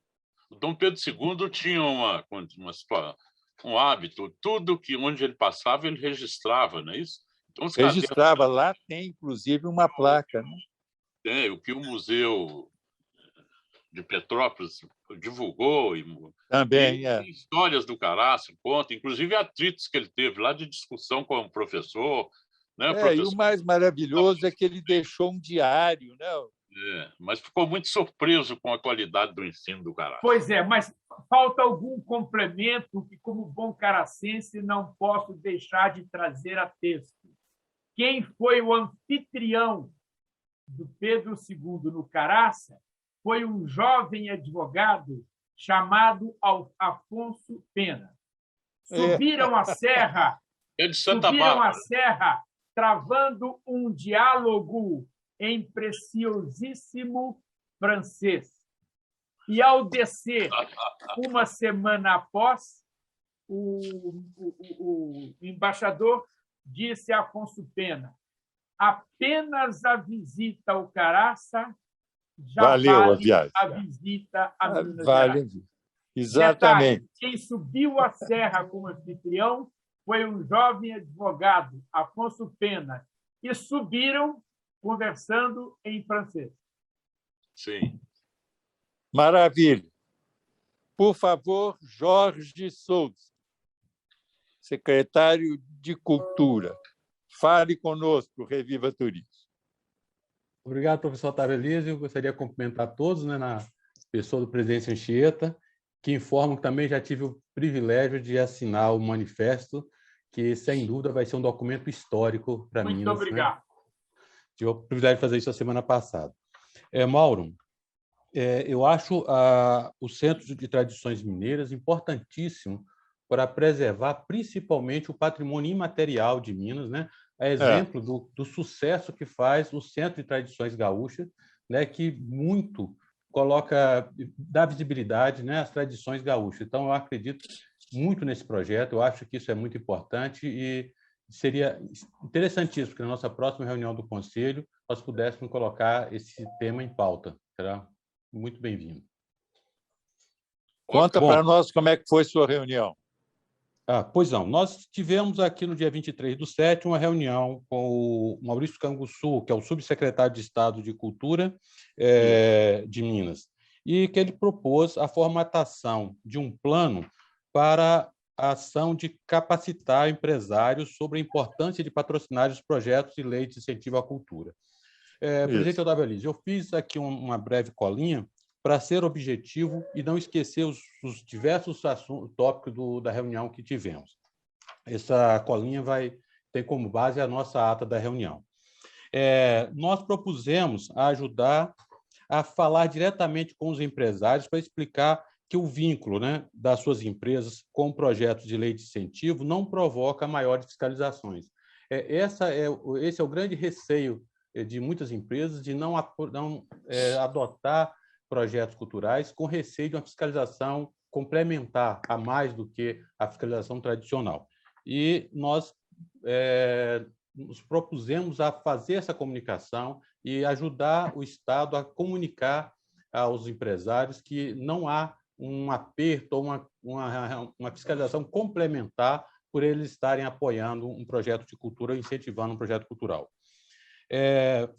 O Dom Pedro II tinha um hábito, tudo que onde ele passava, ele registrava, não é isso? Então, registrava, lá tem, inclusive, uma placa. Né? Tem, o que o Museu de Petrópolis divulgou. Também, tem histórias do Caraça, conta, inclusive atritos que ele teve lá de discussão com o professor. Né, professor? E o mais maravilhoso é que ele deixou um diário, né? Mas ficou muito surpreso com a qualidade do ensino do Caraça. Pois é, mas falta algum complemento que, como bom caracense, não posso deixar de trazer a texto. Quem foi o anfitrião do Pedro II no Caraça foi um jovem advogado chamado Afonso Pena. Subiram a serra, travando um diálogo em preciosíssimo francês. E, ao descer, uma semana após, o embaixador disse a Afonso Pena: apenas a visita ao Caraça já valeu vale a visita a Minas Gerais. Exatamente. Detalhe, quem subiu a serra como anfitrião foi um jovem advogado, Afonso Pena, e subiram conversando em francês. Sim. Maravilha. Por favor, Jorge Souza, secretário de Cultura, fale conosco, Reviva Turismo. Obrigado, professor Otávio Elísio. Eu gostaria de cumprimentar todos, né, na pessoa do presidente Anchieta, que informo que também já tive o privilégio de assinar o manifesto, que, sem dúvida, vai ser um documento histórico para Minas. Muito obrigado. Né? Tive o privilégio de fazer isso a semana passada. Mauro, eu acho o Centro de Tradições Mineiras importantíssimo para preservar principalmente o patrimônio imaterial de Minas, né? É exemplo do sucesso que faz o Centro de Tradições Gaúchas, né? Que muito dá visibilidade, né, às tradições gaúchas. Então, eu acredito muito nesse projeto, eu acho que isso é muito importante e seria interessantíssimo que na nossa próxima reunião do Conselho nós pudéssemos colocar esse tema em pauta. Será muito bem-vindo. Conta para nós como é que foi sua reunião. Pois não, nós tivemos aqui no dia 23/7 uma reunião com o Maurício Canguçu, que é o subsecretário de Estado de Cultura de Minas, e que ele propôs a formatação de um plano para a ação de capacitar empresários sobre a importância de patrocinar os projetos de lei de incentivo à cultura. Presidente Otávio Elísio, eu fiz aqui uma breve colinha para ser objetivo e não esquecer os diversos tópicos da reunião que tivemos. Essa colinha tem como base a nossa ata da reunião. Nós propusemos ajudar a falar diretamente com os empresários para explicar que o vínculo, né, das suas empresas com projetos de lei de incentivo não provoca maiores fiscalizações. Esse é o grande receio de muitas empresas de não adotar projetos culturais com receio de uma fiscalização complementar a mais do que a fiscalização tradicional. E nós nos propusemos a fazer essa comunicação e ajudar o Estado a comunicar aos empresários que não há um aperto ou uma fiscalização complementar por eles estarem apoiando um projeto de cultura, incentivando um projeto cultural.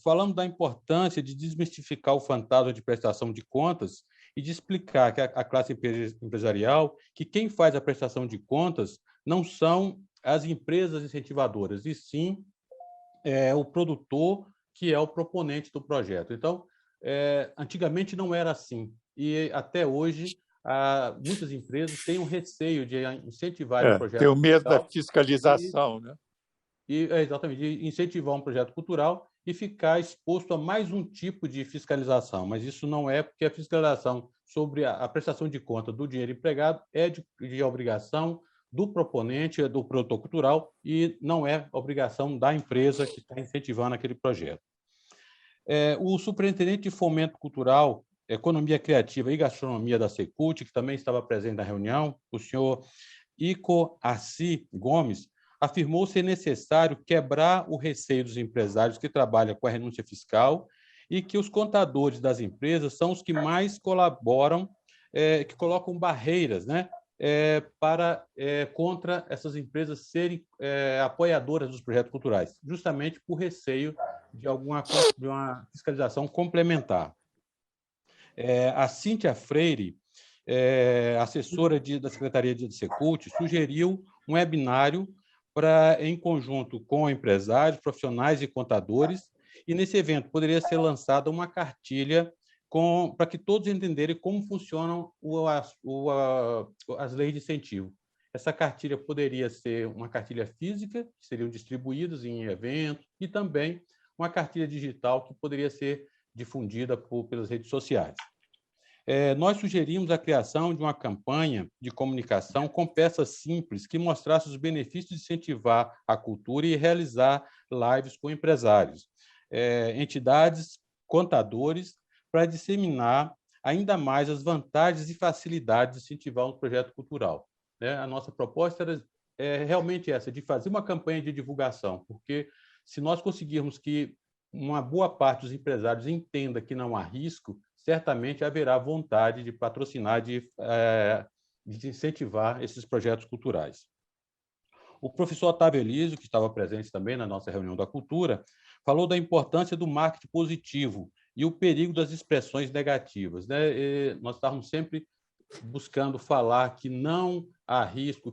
Falamos da importância de desmistificar o fantasma de prestação de contas e de explicar que a classe empresarial, que quem faz a prestação de contas não são as empresas incentivadoras, e sim o produtor, que é o proponente do projeto. Então, antigamente não era assim, e até hoje muitas empresas têm um receio de incentivar o projeto. Tem o medo da fiscalização, né? Exatamente, de incentivar um projeto cultural e ficar exposto a mais um tipo de fiscalização. Mas isso não é, porque a fiscalização sobre a prestação de conta do dinheiro empregado é de obrigação do proponente, do produtor cultural, e não é obrigação da empresa que está incentivando aquele projeto. O superintendente de Fomento Cultural Economia Criativa e Gastronomia da Secult, que também estava presente na reunião, o senhor Ico Assi Gomes, afirmou ser necessário quebrar o receio dos empresários que trabalham com a renúncia fiscal e que os contadores das empresas são os que mais colaboram, que colocam barreiras, né, contra essas empresas serem apoiadoras dos projetos culturais, justamente por receio de uma fiscalização complementar. A Cíntia Freire, assessora da Secretaria de Secult, sugeriu um webinário em conjunto com empresários, profissionais e contadores, e nesse evento poderia ser lançada uma cartilha para que todos entenderem como funcionam as leis de incentivo. Essa cartilha poderia ser uma cartilha física, que seriam distribuídas em eventos, e também uma cartilha digital que poderia ser difundida pelas redes sociais. Nós sugerimos a criação de uma campanha de comunicação com peças simples que mostrasse os benefícios de incentivar a cultura e realizar lives com empresários, entidades, contadores, para disseminar ainda mais as vantagens e facilidades de incentivar um projeto cultural. A nossa proposta era realmente essa, de fazer uma campanha de divulgação, porque se nós conseguirmos que uma boa parte dos empresários entenda que não há risco, certamente haverá vontade de patrocinar, de incentivar esses projetos culturais. O professor Otávio Elísio, que estava presente também na nossa reunião da cultura, falou da importância do marketing positivo e o perigo das expressões negativas. Nós estávamos sempre buscando falar que não há risco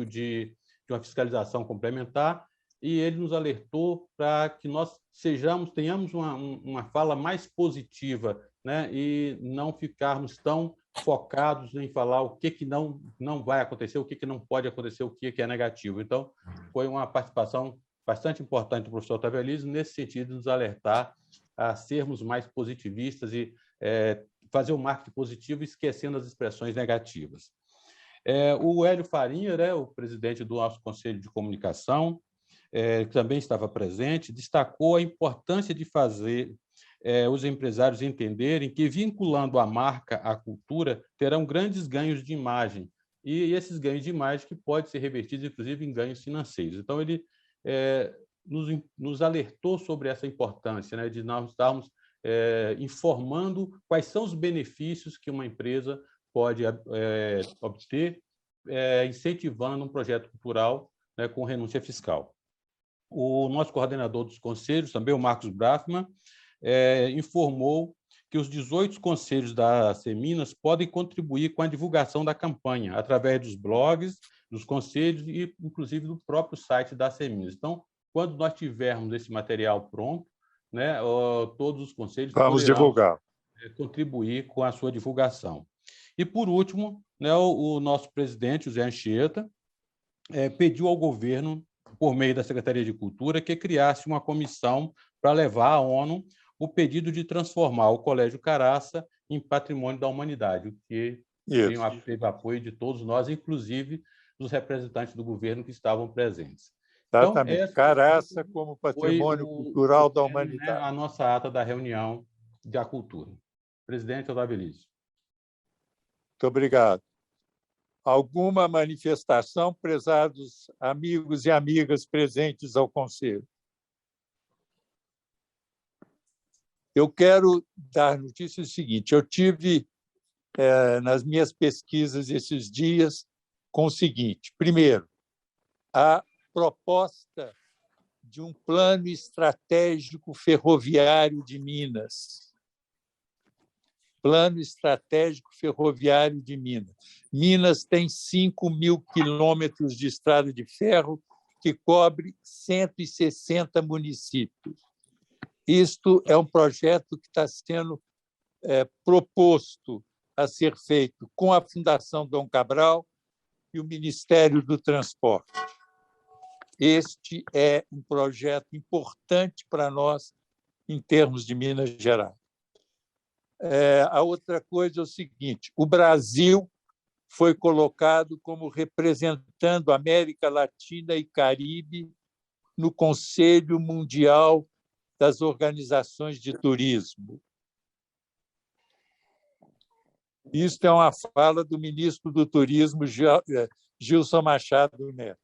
de uma fiscalização complementar, e ele nos alertou para que nós tenhamos uma fala mais positiva, né, e não ficarmos tão focados em falar o que não vai acontecer, o que não pode acontecer, o que é negativo. Então, foi uma participação bastante importante do professor Otávio Elísio, nesse sentido, de nos alertar a sermos mais positivistas e fazer o marketing positivo, esquecendo as expressões negativas. O Hélio Farinha, né, o presidente do nosso Conselho de Comunicação, que também estava presente, destacou a importância de fazer os empresários entenderem que, vinculando a marca à cultura, terão grandes ganhos de imagem, e esses ganhos de imagem que podem ser revertidos, inclusive, em ganhos financeiros. Então, ele nos alertou sobre essa importância, né, de nós estarmos informando quais são os benefícios que uma empresa pode obter incentivando um projeto cultural, né, com renúncia fiscal. O nosso coordenador dos conselhos, também o Marcos Brafman, informou que os 18 conselhos da Seminas podem contribuir com a divulgação da campanha, através dos blogs, dos conselhos e, inclusive, do próprio site da Seminas. Então, quando nós tivermos esse material pronto, né, todos os conselhos poderão contribuir com a sua divulgação. E, por último, né, o nosso presidente, José Anchieta, pediu ao governo, por meio da Secretaria de Cultura, que criasse uma comissão para levar à ONU o pedido de transformar o Colégio Caraça em Patrimônio da Humanidade, o que teve apoio de todos nós, inclusive dos representantes do governo que estavam presentes. Exatamente. Então, Caraça como Patrimônio Cultural da Humanidade. Né, a nossa ata da reunião da cultura. Presidente Otávio Elísio. Muito obrigado. Alguma manifestação, prezados amigos e amigas presentes ao Conselho? Eu quero dar notícia do seguinte: eu tive, nas minhas pesquisas esses dias, com o seguinte: primeiro, a proposta de um plano estratégico ferroviário de Minas. Plano Estratégico Ferroviário de Minas. Minas tem 5.000 quilômetros de estrada de ferro que cobre 160 municípios. Isto é um projeto que está sendo proposto a ser feito com a Fundação Dom Cabral e o Ministério do Transporte. Este é um projeto importante para nós em termos de Minas Gerais. A outra coisa é o seguinte: o Brasil foi colocado como representando a América Latina e Caribe no Conselho Mundial das Organizações de Turismo. Isso é uma fala do ministro do Turismo, Gilson Machado Neto.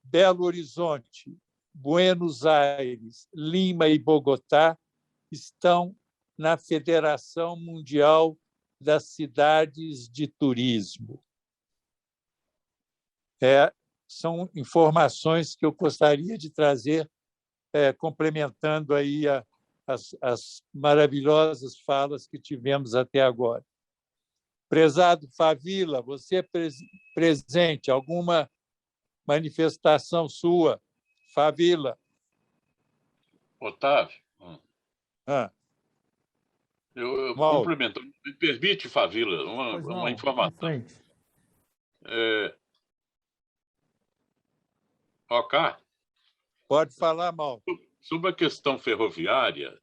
Belo Horizonte, Buenos Aires, Lima e Bogotá estão na Federação Mundial das Cidades de Turismo. São informações que eu gostaria de trazer, complementando aí as maravilhosas falas que tivemos até agora. Prezado Favila, você é presente? Alguma manifestação sua? Favila. Otávio, eu cumprimento. Me permite, Favila, uma informação. Ok? Pode falar, Mauro. Sobre a questão ferroviária,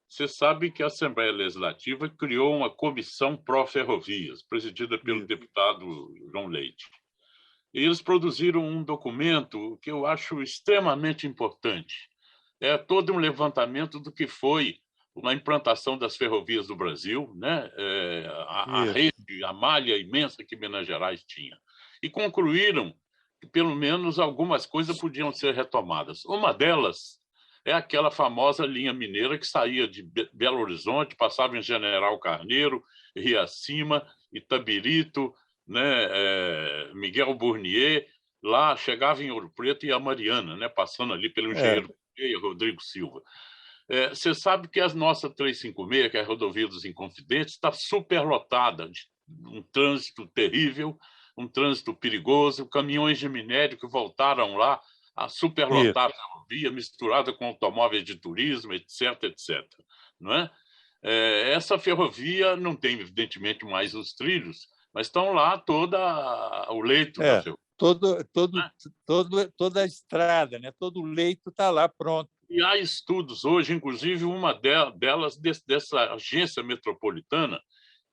você sabe que a Assembleia Legislativa criou uma comissão pró-ferrovias, presidida pelo deputado João Leite. E eles produziram um documento que eu acho extremamente importante. É todo um levantamento do que foi a implantação das ferrovias do Brasil, né? A rede, a malha imensa que Minas Gerais tinha. E concluíram que, pelo menos, algumas coisas podiam ser retomadas. Uma delas é aquela famosa linha mineira que saía de Belo Horizonte, passava em General Carneiro, Rio Acima, Itabirito, né, Miguel Burnier, lá chegava em Ouro Preto e a Mariana, né, passando ali pelo engenheiro Rodrigo Silva. Você sabe que a nossa 356, que é a Rodovia dos Inconfidentes, está superlotada, um trânsito terrível, um trânsito perigoso, caminhões de minério que voltaram lá a superlotar a ferrovia, misturada com automóveis de turismo, etc., etc. Não é? Essa ferrovia não tem, evidentemente, mais os trilhos, mas estão lá todo o leito da ferrovia. Toda a estrada, né? Todo o leito está lá pronto. E há estudos hoje, inclusive uma delas dessa agência metropolitana,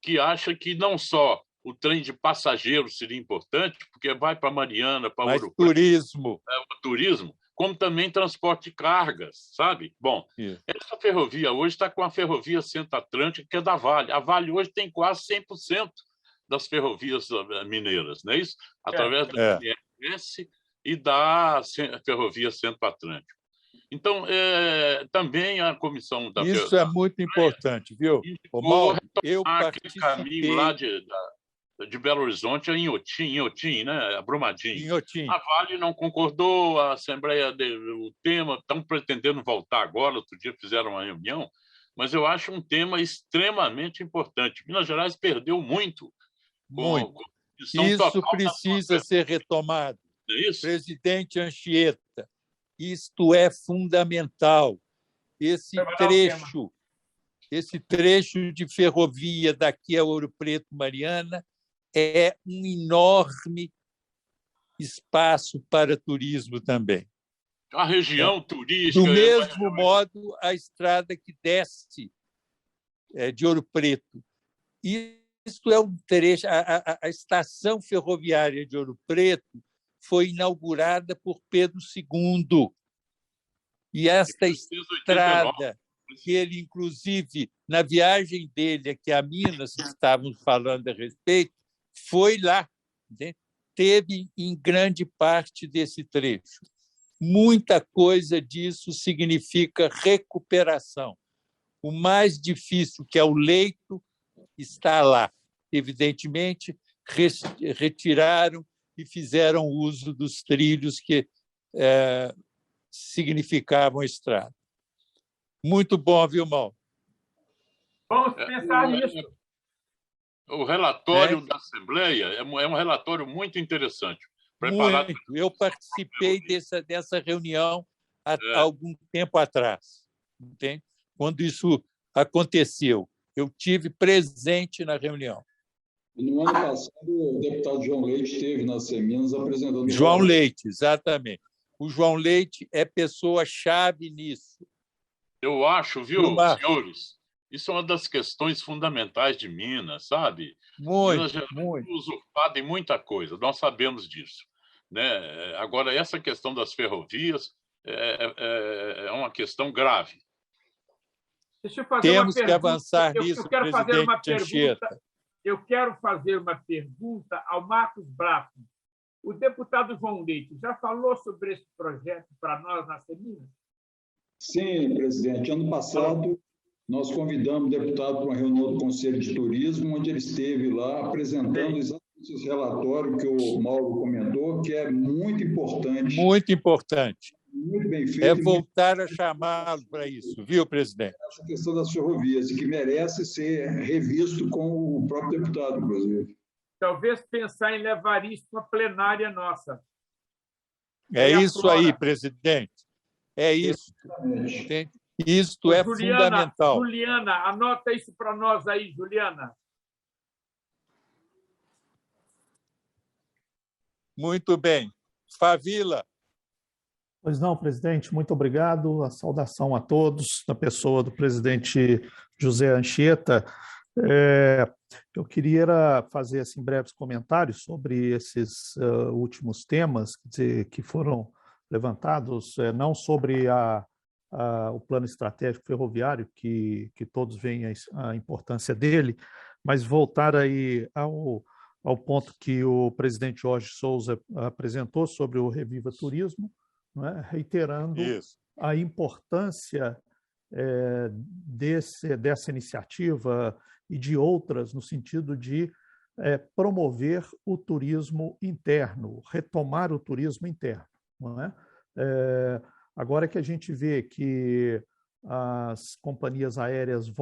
que acha que não só o trem de passageiros seria importante, porque vai para Mariana, para Ouro Preto, turismo, como também transporte de cargas, sabe? Bom, essa ferrovia hoje está com a ferrovia Centro-Atlântica, que é da Vale. A Vale hoje tem quase 100% das ferrovias mineiras, não é isso? Através da MS e da ferrovia Centro-Atlântica. Então, também a comissão da Isso é muito importante, viu? Mauro, eu participei... caminho lá de Belo Horizonte a Inhotim, né? A Brumadinho. Inhotim. A Vale não concordou, a Assembleia, o tema, estão pretendendo voltar agora, outro dia fizeram uma reunião, mas eu acho um tema extremamente importante. Minas Gerais perdeu muito. Isso precisa ser retomado. É isso? Presidente Anchieta, isto é fundamental. Esse trecho de ferrovia daqui a Ouro Preto, Mariana, é um enorme espaço para turismo também. A região turística... Do mesmo modo, a estrada que desce de Ouro Preto. Isso é um trecho... A estação ferroviária de Ouro Preto foi inaugurada por Pedro II. E esta estrada, que ele, inclusive, na viagem dele aqui a Minas, que estávamos falando a respeito, foi lá, né? Teve em grande parte desse trecho. Muita coisa disso significa recuperação. O mais difícil, que é o leito, está lá. Evidentemente, retiraram e fizeram uso dos trilhos que significavam a estrada. Muito bom, viu, Mauro? Vamos pensar nisso. O relatório da Assembleia é um relatório muito interessante. Preparado... Muito. Eu participei dessa reunião há algum tempo atrás, entende? Quando isso aconteceu. Eu tive presente na reunião. E no ano passado, o deputado João Leite esteve na Seminas apresentando... João Leite, exatamente. O João Leite é pessoa-chave nisso. Eu acho, viu, senhores? Isso é uma das questões fundamentais de Minas, sabe? Minas Gerais foi usurpada em muita coisa, nós sabemos disso, né? Agora, essa questão das ferrovias é uma questão grave. Deixa eu fazer Temos uma pergunta. Que avançar nisso, eu quero fazer uma Anchieta. pergunta. eu quero fazer uma pergunta ao Marcos Braço. O deputado João Leite já falou sobre esse projeto para nós na Seminas? Sim, presidente. Ano passado, nós convidamos o deputado para uma reunião do Conselho de Turismo, onde ele esteve lá apresentando exatamente esse relatório que o Mauro comentou, que é muito importante. Muito importante. Muito bem feito. É voltar a chamá-lo para isso, viu, presidente? Essa questão das ferrovias, e que merece ser revisto com o próprio deputado, inclusive. Talvez pensar em levar isso para a plenária nossa. É isso aí, presidente. É isso. Isto é fundamental. Juliana, anota isso para nós aí, Juliana. Muito bem. Favila. Pois não, presidente, muito obrigado. A saudação a todos, na pessoa do presidente José Anchieta. Eu queria fazer assim, breves comentários sobre esses últimos temas, quer dizer, que foram levantados, não sobre o plano estratégico ferroviário, que todos veem a importância dele, mas voltar aí ao ponto que o presidente Jorge Souza apresentou sobre o Reviva Turismo, né, reiterando a importância dessa iniciativa e de outras no sentido de promover o turismo interno, retomar o turismo interno. Não é? Agora que a gente vê que as companhias aéreas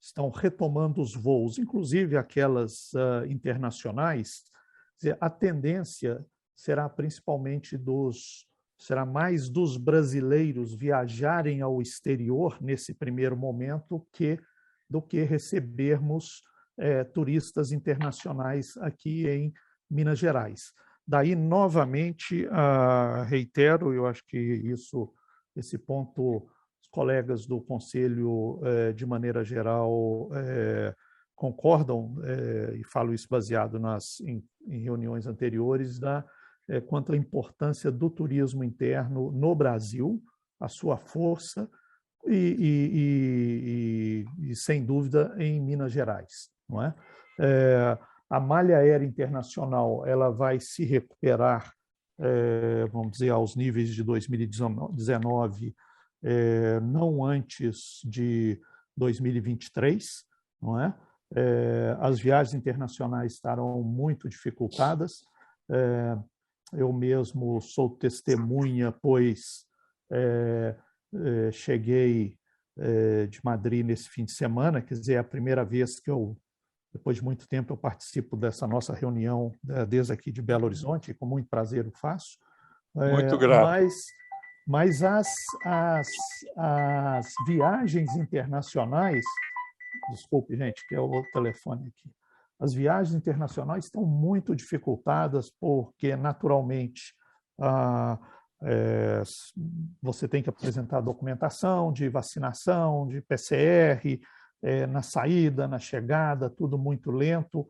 estão retomando os voos, inclusive aquelas internacionais, a tendência será principalmente será mais dos brasileiros viajarem ao exterior nesse primeiro momento do que recebermos turistas internacionais aqui em Minas Gerais. Daí, novamente, reitero, eu acho que esse ponto, os colegas do Conselho, de maneira geral, concordam, e falo isso baseado em reuniões anteriores, quanto à importância do turismo interno no Brasil, a sua força e sem dúvida, em Minas Gerais. Não é? A malha aérea internacional ela vai se recuperar, vamos dizer, aos níveis de 2019, não antes de 2023, não é? As viagens internacionais estarão muito dificultadas. Eu mesmo sou testemunha, pois cheguei de Madrid nesse fim de semana, quer dizer, é a primeira vez que depois de muito tempo, eu participo dessa nossa reunião desde aqui de Belo Horizonte, e com muito prazer o faço. Muito grato. Mas as viagens internacionais, desculpe, gente, que é o outro telefone aqui, as viagens internacionais estão muito dificultadas porque, naturalmente, você tem que apresentar documentação de vacinação, de PCR, na saída, na chegada, tudo muito lento.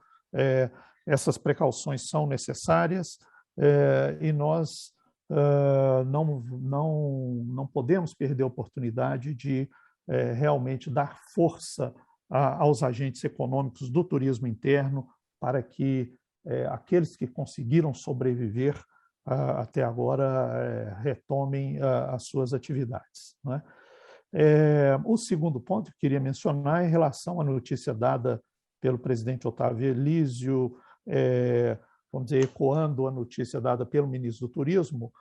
Essas precauções são necessárias e nós não podemos perder a oportunidade de realmente dar força aos agentes econômicos do turismo interno para que aqueles que conseguiram sobreviver até agora retomem as suas atividades. Não é? O segundo ponto que eu queria mencionar é em relação à notícia dada pelo presidente Otávio Elísio, vamos dizer, ecoando a notícia dada pelo ministro do Turismo,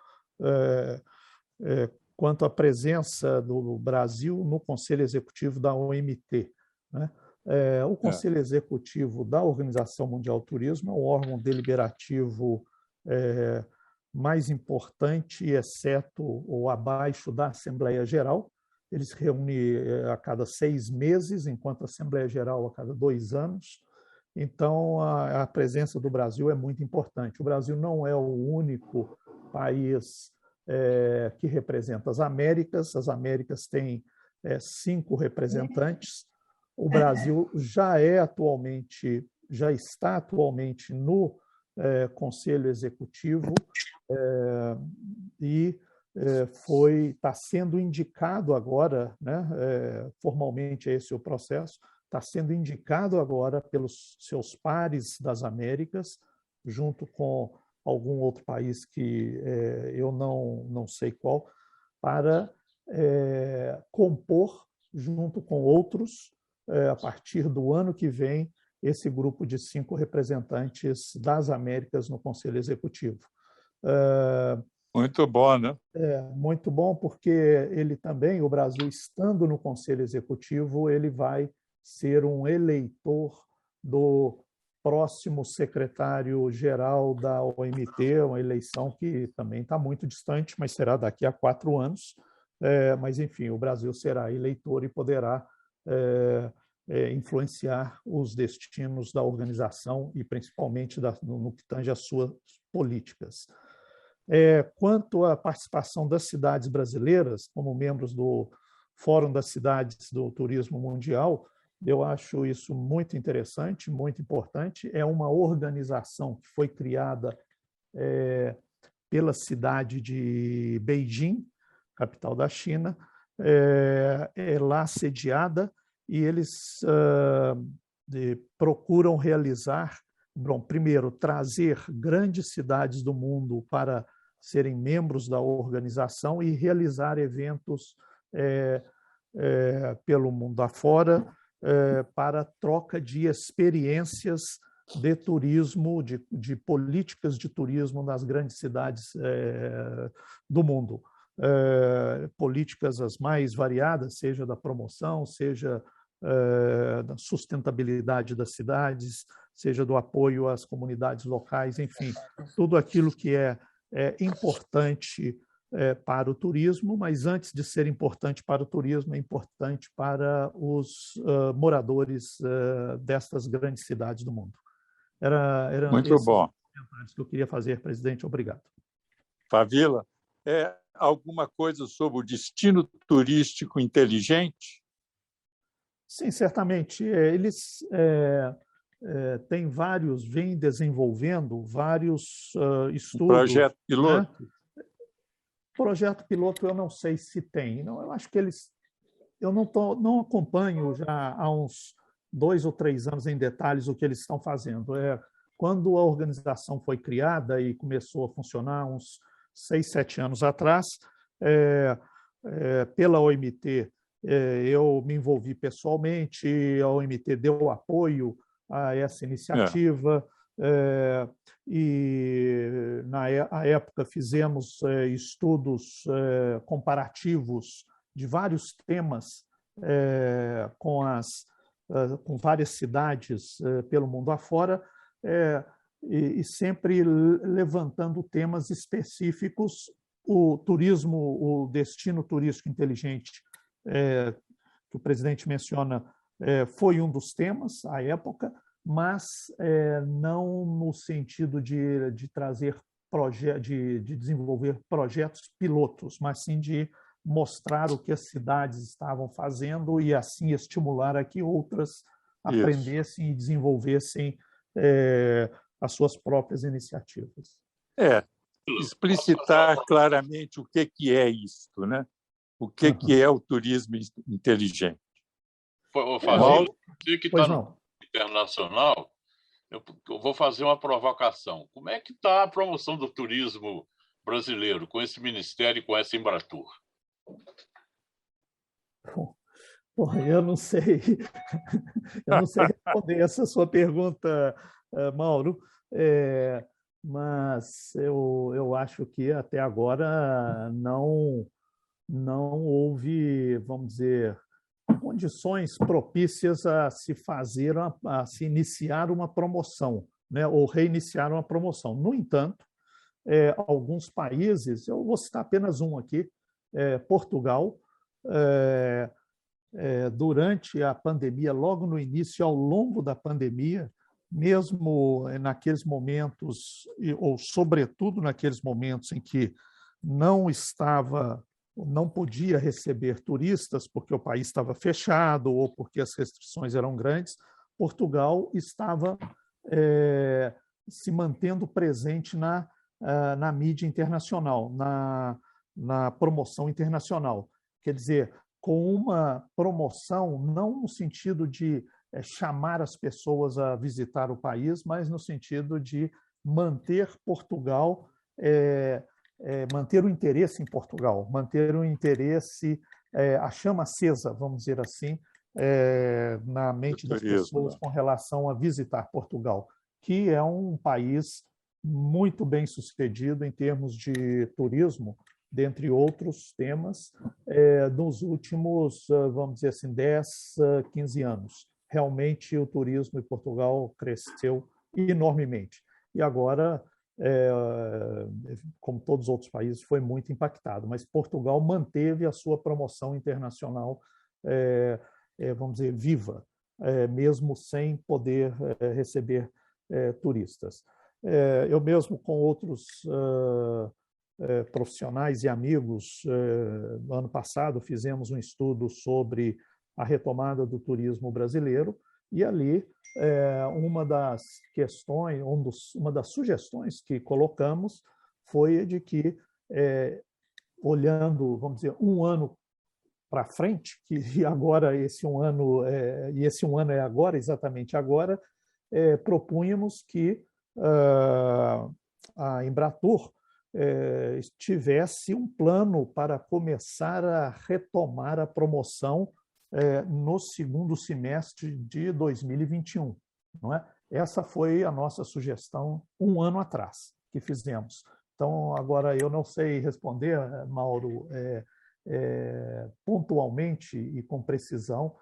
quanto à presença do Brasil no Conselho Executivo da OMT. Né? O Conselho Executivo da Organização Mundial do Turismo é o órgão deliberativo mais importante, exceto ou abaixo da Assembleia Geral. Ele se reúne a cada 6 meses, enquanto a Assembleia Geral a cada 2 anos. Então, a presença do Brasil é muito importante. O Brasil não é o único país que representa as Américas têm 5 representantes. O Brasil já está atualmente no Conselho Executivo e está sendo indicado agora, né, formalmente esse é o processo, está sendo indicado agora pelos seus pares das Américas, junto com algum outro país que eu não sei qual, para compor, junto com outros, a partir do ano que vem, esse grupo de 5 representantes das Américas no Conselho Executivo. Muito bom, né? Muito bom, porque ele também, o Brasil, estando no Conselho Executivo, ele vai ser um eleitor do próximo secretário-geral da OMT, uma eleição que também está muito distante, mas será daqui a 4 anos. Mas, enfim, o Brasil será eleitor e poderá influenciar os destinos da organização e, principalmente, no que tange às suas políticas. Quanto à participação das cidades brasileiras, como membros do Fórum das Cidades do Turismo Mundial, eu acho isso muito interessante, muito importante. É uma organização que foi criada pela cidade de Beijing, capital da China, lá sediada, e eles procuram realizar, primeiro, trazer grandes cidades do mundo para serem membros da organização e realizar eventos pelo mundo afora, para troca de experiências de turismo, de políticas de turismo nas grandes cidades do mundo. Políticas as mais variadas, seja da promoção, seja da sustentabilidade das cidades, seja do apoio às comunidades locais, enfim, tudo aquilo que é importante para o turismo, mas antes de ser importante para o turismo, é importante para os moradores destas grandes cidades do mundo. Era muito bom. Comentários que eu queria fazer, presidente. Obrigado. Fávila, alguma coisa sobre o destino turístico inteligente? Sim, certamente. Eles têm vêm desenvolvendo vários estudos. Projeto piloto? Né? Projeto piloto eu não sei se tem. Não, eu acho que eu não acompanho já há uns 2 ou 3 anos em detalhes o que eles estão fazendo. Quando a organização foi criada e começou a funcionar uns 6, 7 anos atrás, pela OMT, eu me envolvi pessoalmente, a OMT deu apoio a essa iniciativa, e na época fizemos estudos comparativos de vários temas com várias cidades pelo mundo afora, e sempre levantando temas específicos. O turismo, o destino turístico inteligente, que o presidente menciona, foi um dos temas à época, mas não no sentido de trazer de desenvolver projetos pilotos, mas sim de mostrar o que as cidades estavam fazendo e assim estimular a que outras aprendessem e desenvolvessem as suas próprias iniciativas. Explicitar claramente o que é isto, né? O que é o turismo inteligente. Fazil, você que está no internacional, eu vou fazer uma provocação. Como é que está a promoção do turismo brasileiro com esse ministério e com essa Embratur? Eu não sei responder essa sua pergunta, Mauro, mas eu acho que até agora não houve, vamos dizer, condições propícias a se iniciar uma promoção, né, ou reiniciar uma promoção. No entanto, alguns países, eu vou citar apenas um aqui, Portugal, durante a pandemia, logo no início, ao longo da pandemia, mesmo naqueles momentos, ou sobretudo naqueles momentos em que não podia receber turistas porque o país estava fechado ou porque as restrições eram grandes, Portugal estava se mantendo presente na mídia internacional, na promoção internacional. Quer dizer, com uma promoção não no sentido de chamar as pessoas a visitar o país, mas no sentido de manter Portugal, manter o interesse em Portugal, manter o interesse, a chama acesa, vamos dizer assim, na mente das pessoas com relação a visitar Portugal, que é um país muito bem sucedido em termos de turismo, dentre outros temas, nos últimos, vamos dizer assim, 10, 15 anos. Realmente o turismo em Portugal cresceu enormemente. E agora, como todos os outros países, foi muito impactado, mas Portugal manteve a sua promoção internacional, vamos dizer, viva, mesmo sem poder receber turistas. Eu mesmo, com outros profissionais e amigos, no ano passado fizemos um estudo sobre a retomada do turismo brasileiro, e ali uma das questões, uma das sugestões que colocamos foi de que, olhando, vamos dizer, um ano para frente, que agora esse um ano, e esse um ano é agora, exatamente agora, propunhamos que a Embratur tivesse um plano para começar a retomar a promoção no segundo semestre de 2021. Não é? Essa foi a nossa sugestão um ano atrás que fizemos. Então, agora eu não sei responder, Mauro, pontualmente e com precisão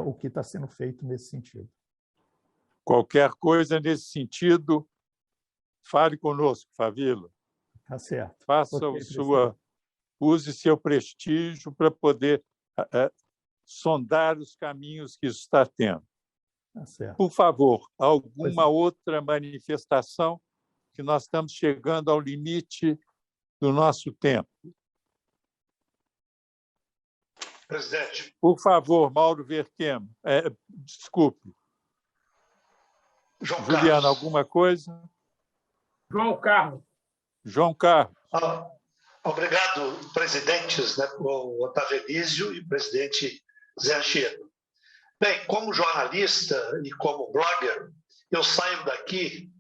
o que está sendo feito nesse sentido. Qualquer coisa nesse sentido, fale conosco, Favila. Tá certo. Faça use seu prestígio para poder sondar os caminhos que isso está tendo. Tá certo. Por favor, alguma outra manifestação, que nós estamos chegando ao limite do nosso tempo. Presidente. Por favor, Mauro Verquemo. Desculpe. Juliana, alguma coisa? João Carlos. João Carlos. Obrigado, presidentes, né, o Otávio Elísio e o presidente Zé Anchieta. Bem, como jornalista e como blogger, eu saio daqui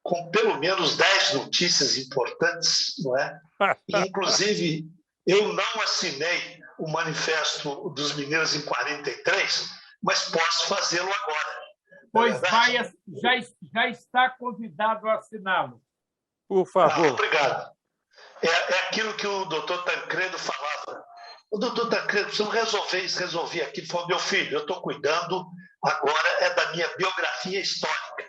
com pelo menos 10 notícias importantes, não é? E, inclusive, eu não assinei o Manifesto dos Mineiros em 43, mas posso fazê-lo agora. Pois já está convidado a assiná-lo. Por favor. Obrigado. É aquilo que o doutor Tancredo falava. O doutor Tancredo, precisamos resolver isso, resolvi aqui. Ele falou, meu filho, eu estou cuidando agora da minha biografia histórica.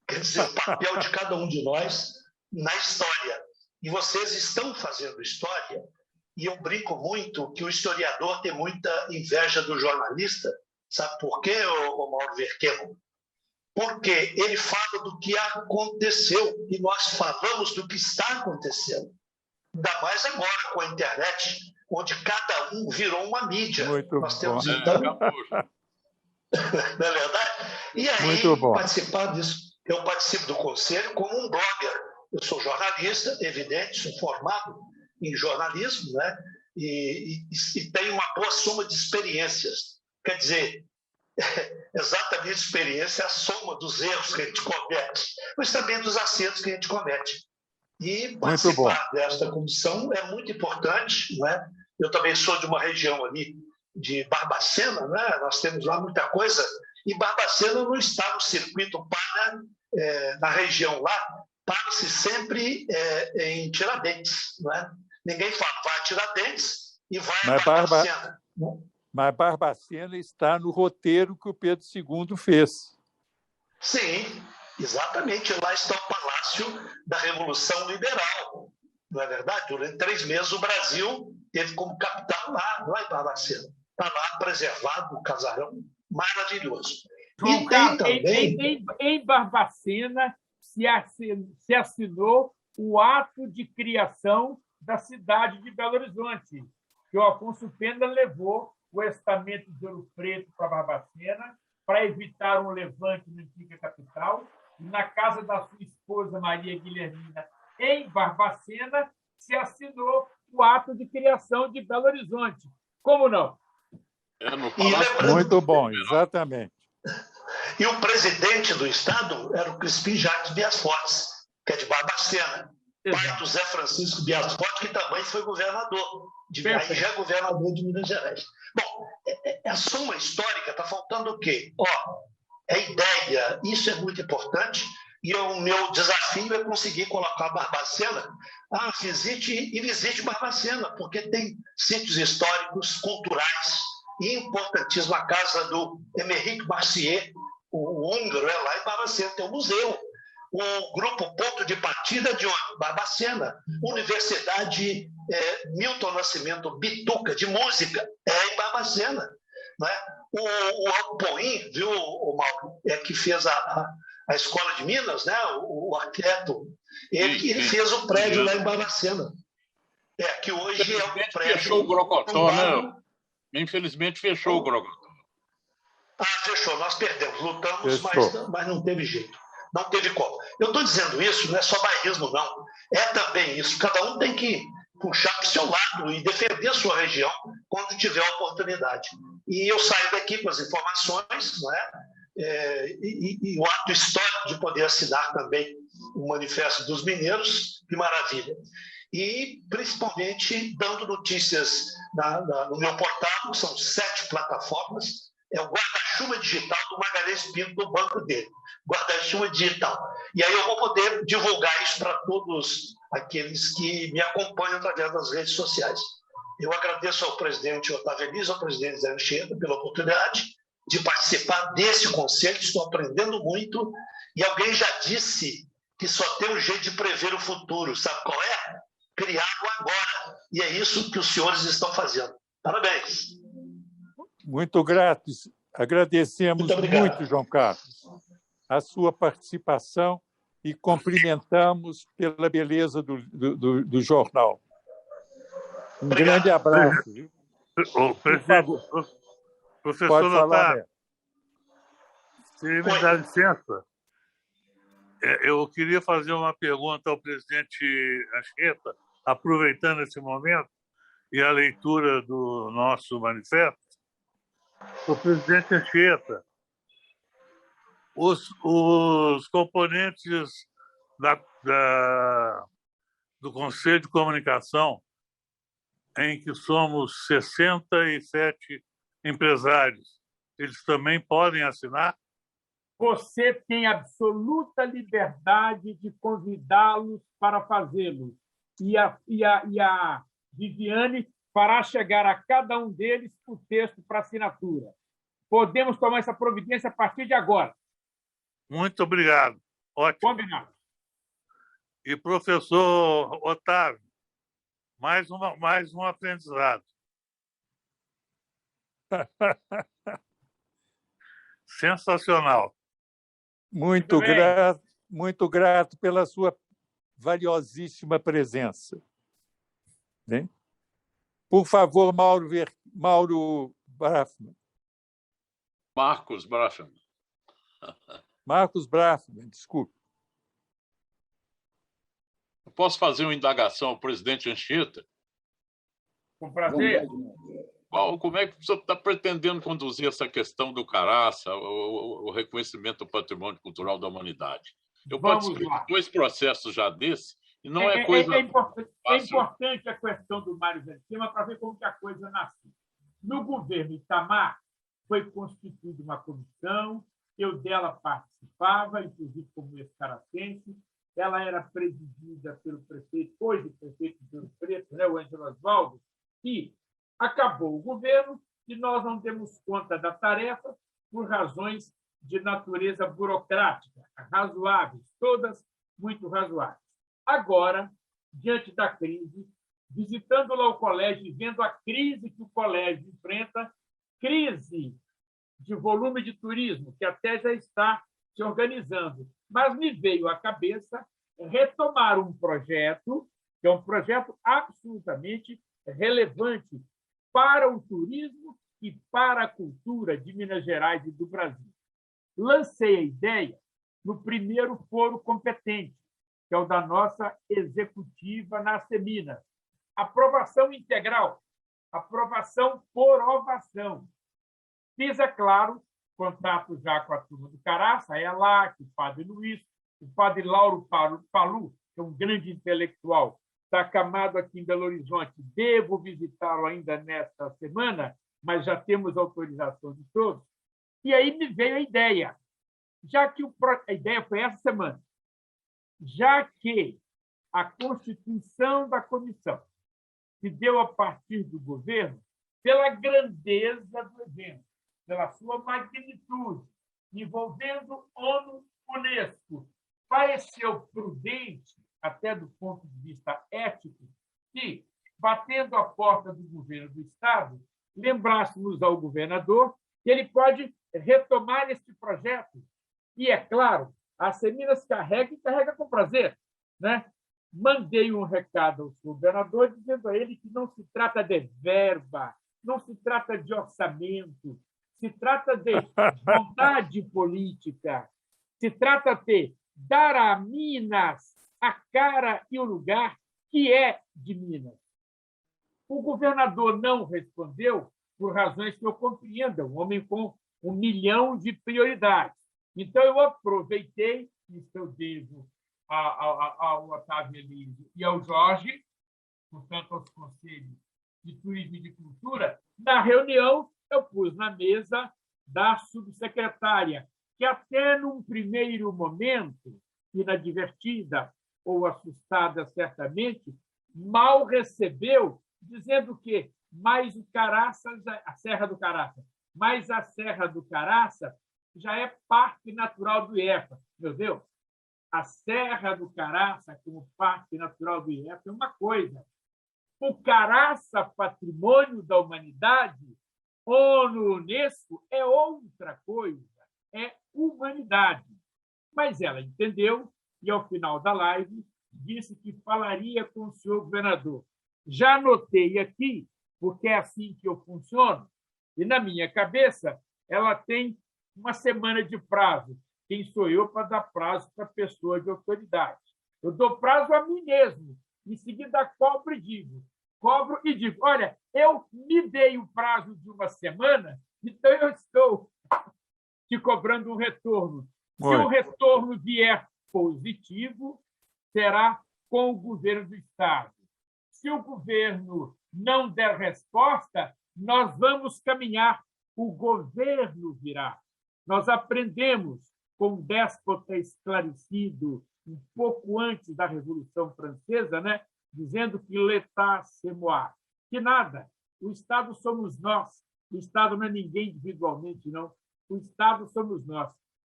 Quer dizer, o papel de cada um de nós na história. E vocês estão fazendo história, e eu brinco muito que o historiador tem muita inveja do jornalista. Sabe por quê, Mauro Verquemo? Porque ele fala do que aconteceu e nós falamos do que está acontecendo. Ainda mais agora com a internet, onde cada um virou uma mídia. Nós temos, então... Não é verdade? E aí, participar disso, eu participo do conselho como um blogger. Eu sou jornalista, evidente, sou formado em jornalismo, né? E tenho uma boa soma de experiências. Quer dizer, exatamente a experiência é a soma dos erros que a gente comete, mas também dos acertos que a gente comete. E participar desta comissão é muito importante, não é? Eu também sou de uma região ali de Barbacena, né? Nós temos lá muita coisa, e Barbacena não está no circuito na região lá, para-se sempre em Tiradentes, não é? Ninguém fala, vai a Tiradentes e vai a Barbacena. Mas Barbacena está no roteiro que o Pedro II fez. Sim, exatamente. Lá está o Palácio da Revolução Liberal. Não é verdade? Durante 3 meses o Brasil teve como capital lá em Barbacena. Está lá preservado, um casarão maravilhoso. João Carlos, também... em Barbacena se assinou o ato de criação da cidade de Belo Horizonte, que o Afonso Pena levou o estamento de Ouro Preto para Barbacena para evitar um levante na antiga capital. E na casa da sua esposa, Maria Guilhermina, em Barbacena, se assinou o ato de criação de Belo Horizonte. Como não? Muito bom, exatamente. E o presidente do Estado era o Crispim Jacques Bias Fortes, que é de Barbacena, pai do Zé Francisco Bias Fortes, que também foi governador, aí já é governador de Minas Gerais. Bom, a soma histórica está faltando o quê? É ideia, isso é muito importante, e o meu desafio é conseguir colocar Barbacena. Visite Barbacena, porque tem sítios históricos, culturais, e importantíssimo a casa do Émeric Marcier, o húngaro, é lá em Barbacena, tem um museu. O grupo Ponto de Partida de Barbacena, Universidade Milton Nascimento Bituca, de música, em Barbacena. Não é? O Alpoim, viu, o Mauro, que fez a Escola de Minas, né? O arquiteto, ele fez o prédio lá em Barbacena. Que hoje é um prédio... Fechou o Grocotó, né? Infelizmente fechou o Grocotó. Fechou, nós perdemos, lutamos, mas não teve jeito. Não teve como. Eu estou dizendo isso, não é só bairrismo, não. É também isso. Cada um tem que puxar para o seu lado e defender a sua região quando tiver a oportunidade. E eu saio daqui com as informações, não é? E o ato histórico de poder assinar também o Manifesto dos Mineiros, que maravilha. E, principalmente, dando notícias no meu portal, que são 7 plataformas, é o guarda-chuva digital do Magalhães Pinto, do banco dele. Guarda-chuva digital. E aí eu vou poder divulgar isso para todos aqueles que me acompanham através das redes sociais. Eu agradeço ao presidente Otávio Elias, ao presidente Zé Anchieta, pela oportunidade de participar desse conselho. Estou aprendendo muito. E alguém já disse que só tem um jeito de prever o futuro. Sabe qual é? Criar-o agora. E é isso que os senhores estão fazendo. Parabéns. Muito gratos. Agradecemos muito, João Carlos, a sua participação e cumprimentamos pela beleza do jornal. Um grande abraço. Viu? Presidente, professor Otávio, se me dá licença, eu queria fazer uma pergunta ao presidente Anchieta, aproveitando esse momento e a leitura do nosso manifesto. O presidente Anchieta, os componentes do Conselho de Comunicação, em que somos 67 empresários, eles também podem assinar? Você tem absoluta liberdade de convidá-los para fazê-lo. E a Viviane fará chegar a cada um deles o texto para assinatura. Podemos tomar essa providência a partir de agora. Muito obrigado. Ótimo. Combinado. E, professor Otávio, mais um aprendizado. Sensacional. Muito grato pela sua valiosíssima presença. Bem? Por favor, Mauro Braffman. Marcos Braffman. Marcos Braffman, desculpe. Eu posso fazer uma indagação ao presidente Anchieta? Com prazer. Como é que o senhor está pretendendo conduzir essa questão do Caraça, o reconhecimento do patrimônio cultural da humanidade? Eu participei de 2 processos já desse, e não é coisa... É importante a questão do Mário Zé de Lima para ver como que a coisa nasceu. No governo Itamar, foi constituída uma comissão, eu dela participava, inclusive como ex-caracense. Ela era presidida pelo prefeito, hoje prefeito de Ouro Preto, né, o Ângelo Osvaldo, e acabou o governo e nós não demos conta da tarefa por razões de natureza burocrática, razoáveis, todas muito razoáveis. Agora, diante da crise, visitando lá o colégio e vendo a crise que o colégio enfrenta, crise de volume de turismo, que até já está se organizando, mas me veio à cabeça retomar um projeto, que é um projeto absolutamente relevante para o turismo e para a cultura de Minas Gerais e do Brasil. Lancei a ideia no primeiro foro competente, que é o da nossa executiva na Seminas. Aprovação integral, aprovação por ovação. Fiz, é claro, contato já com a turma do Caraça, é lá que o padre Luiz, o padre Lauro Palu, que é um grande intelectual, está acamado aqui em Belo Horizonte. Devo visitá-lo ainda nesta semana, mas já temos autorização de todos. E aí me veio a ideia, já que a ideia foi essa semana, já que a constituição da comissão se deu a partir do governo, pela grandeza do evento, pela sua magnitude, envolvendo ONU, Unesco, pareceu prudente, até do ponto de vista ético, que, batendo a porta do governo do Estado, lembrássemos ao governador que ele pode retomar este projeto. E, é claro, a Seminas carrega e carrega com prazer, né? Mandei um recado ao governador dizendo a ele que não se trata de verba, não se trata de orçamento, se trata de vontade política, se trata de dar a Minas a cara e o lugar que é de Minas. O governador não respondeu por razões que eu compreendo, é um homem com 1 milhão de prioridades. Então, eu aproveitei, isso eu devo ao Otávio Elísio e ao Jorge, portanto, aos conselhos de Turismo e de Cultura, na reunião eu pus na mesa da subsecretária, que até num primeiro momento, inadvertida ou assustada certamente, mal recebeu, dizendo que mais o Caraça, a Serra do Caraça, mais a Serra do Caraça já é parque natural do IEPA. Meu Deus, a Serra do Caraça como parque natural do IEPA é uma coisa. O Caraça, patrimônio da humanidade, ONU, Unesco, é outra coisa, é humanidade. Mas ela entendeu e, ao final da live, disse que falaria com o senhor governador. Já anotei aqui, porque é assim que eu funciono, e, na minha cabeça, ela tem 1 semana de prazo. Quem sou eu para dar prazo para pessoa de autoridade? Eu dou prazo a mim mesmo. Em seguida, cobro e digo, olha, eu me dei o prazo de 1 semana, então eu estou te cobrando um retorno. Se o retorno vier positivo, será com o governo do Estado. Se o governo não der resposta, nós vamos caminhar, o governo virá. Nós aprendemos com um déspota esclarecido, um pouco antes da Revolução Francesa, né? Dizendo que l'état c'est moi, que nada, o Estado somos nós, o Estado não é ninguém individualmente, não, o Estado somos nós.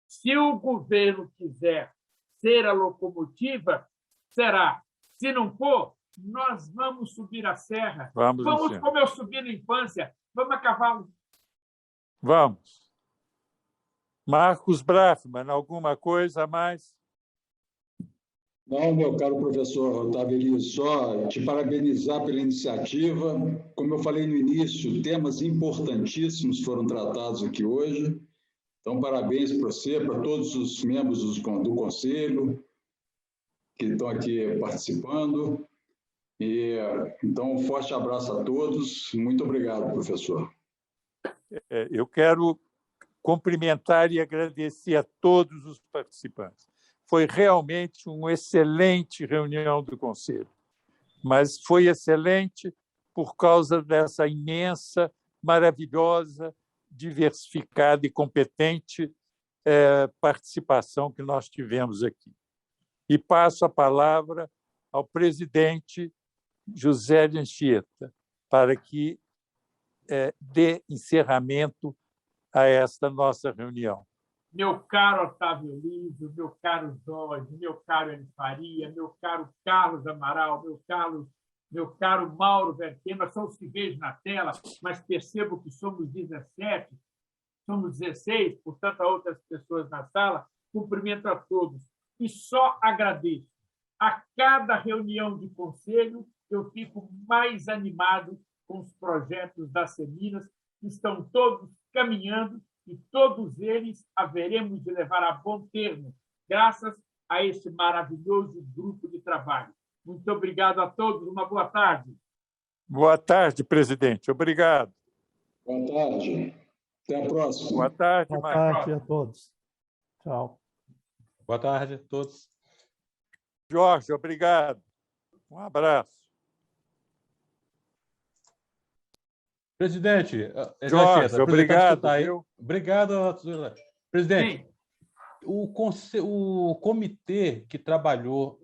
Se o governo quiser ser a locomotiva, será. Se não for, nós vamos subir a serra, vamos como eu subi na infância, vamos a cavalo. Vamos. Marcos Brafman, alguma coisa a mais? Não, meu caro professor Otávio Elísio, só te parabenizar pela iniciativa. Como eu falei no início, temas importantíssimos foram tratados aqui hoje. Então, parabéns para você, para todos os membros do Conselho que estão aqui participando. Então, um forte abraço a todos. Muito obrigado, professor. Eu quero cumprimentar e agradecer a todos os participantes. Foi realmente uma excelente reunião do Conselho, mas foi excelente por causa dessa imensa, maravilhosa, diversificada e competente participação que nós tivemos aqui. E passo a palavra ao presidente José de Anchieta, para que dê encerramento a esta nossa reunião. Meu caro Otávio Elísio, meu caro Jorge, meu caro Eli Faria, meu caro Carlos Amaral, meu caro Mauro Vertema, são os que vejo na tela, mas percebo que somos 17, somos 16, portanto, há outras pessoas na sala. Cumprimento a todos e só agradeço. A cada reunião de conselho, eu fico mais animado com os projetos da Seminas, que estão todos caminhando e todos eles haveremos de levar a bom termo, graças a esse maravilhoso grupo de trabalho. Muito obrigado a todos. Uma boa tarde. Boa tarde, presidente. Obrigado. Boa tarde. Até a próxima. Boa tarde, Boa Marcos. tarde a todos. Tchau. Boa tarde a todos. Jorge, obrigado. Um abraço. Presidente, Jorge, obrigado. Tá aí. Obrigado, presidente. Sim. O comitê que trabalhou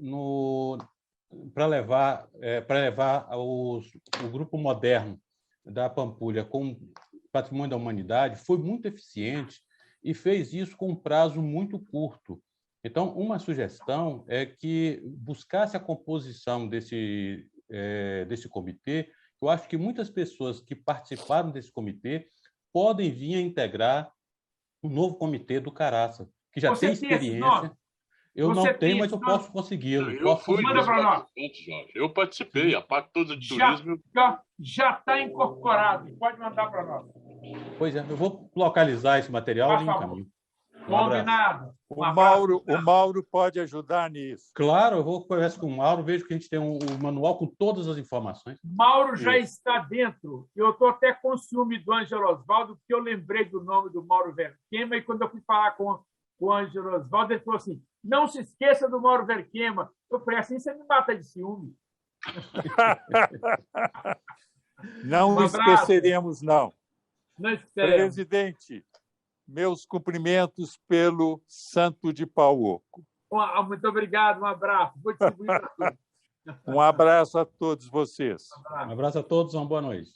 para levar o Grupo Moderno da Pampulha com Patrimônio da Humanidade foi muito eficiente e fez isso com um prazo muito curto. Então, uma sugestão é que buscasse a composição desse comitê. Eu acho que muitas pessoas que participaram desse comitê podem vir a integrar o novo comitê do Caraça, que já tem experiência. Eu não tenho, mas eu posso consegui-lo. Manda para nós. Jorge. Eu participei, a Pacto de Turismo. Já está incorporado, pode mandar para nós. Pois é, eu vou localizar esse material e encaminho. Combinado. O Mauro pode ajudar nisso. Claro, eu vou conversar com o Mauro, vejo que a gente tem um manual com todas as informações. Mauro já está dentro. Eu estou até com ciúme do Ângelo Osvaldo, porque eu lembrei do nome do Mauro Verquema, e quando eu fui falar com o Ângelo Osvaldo, ele falou assim, não se esqueça do Mauro Verquema. Eu falei assim, você me mata de ciúme. Não esqueceremos, não. Não esqueceremos. Presidente, meus cumprimentos pelo Santo de Pau Oco. Muito obrigado, um abraço. Vou distribuir para todos. Um abraço a todos vocês. Um abraço a todos, uma boa noite.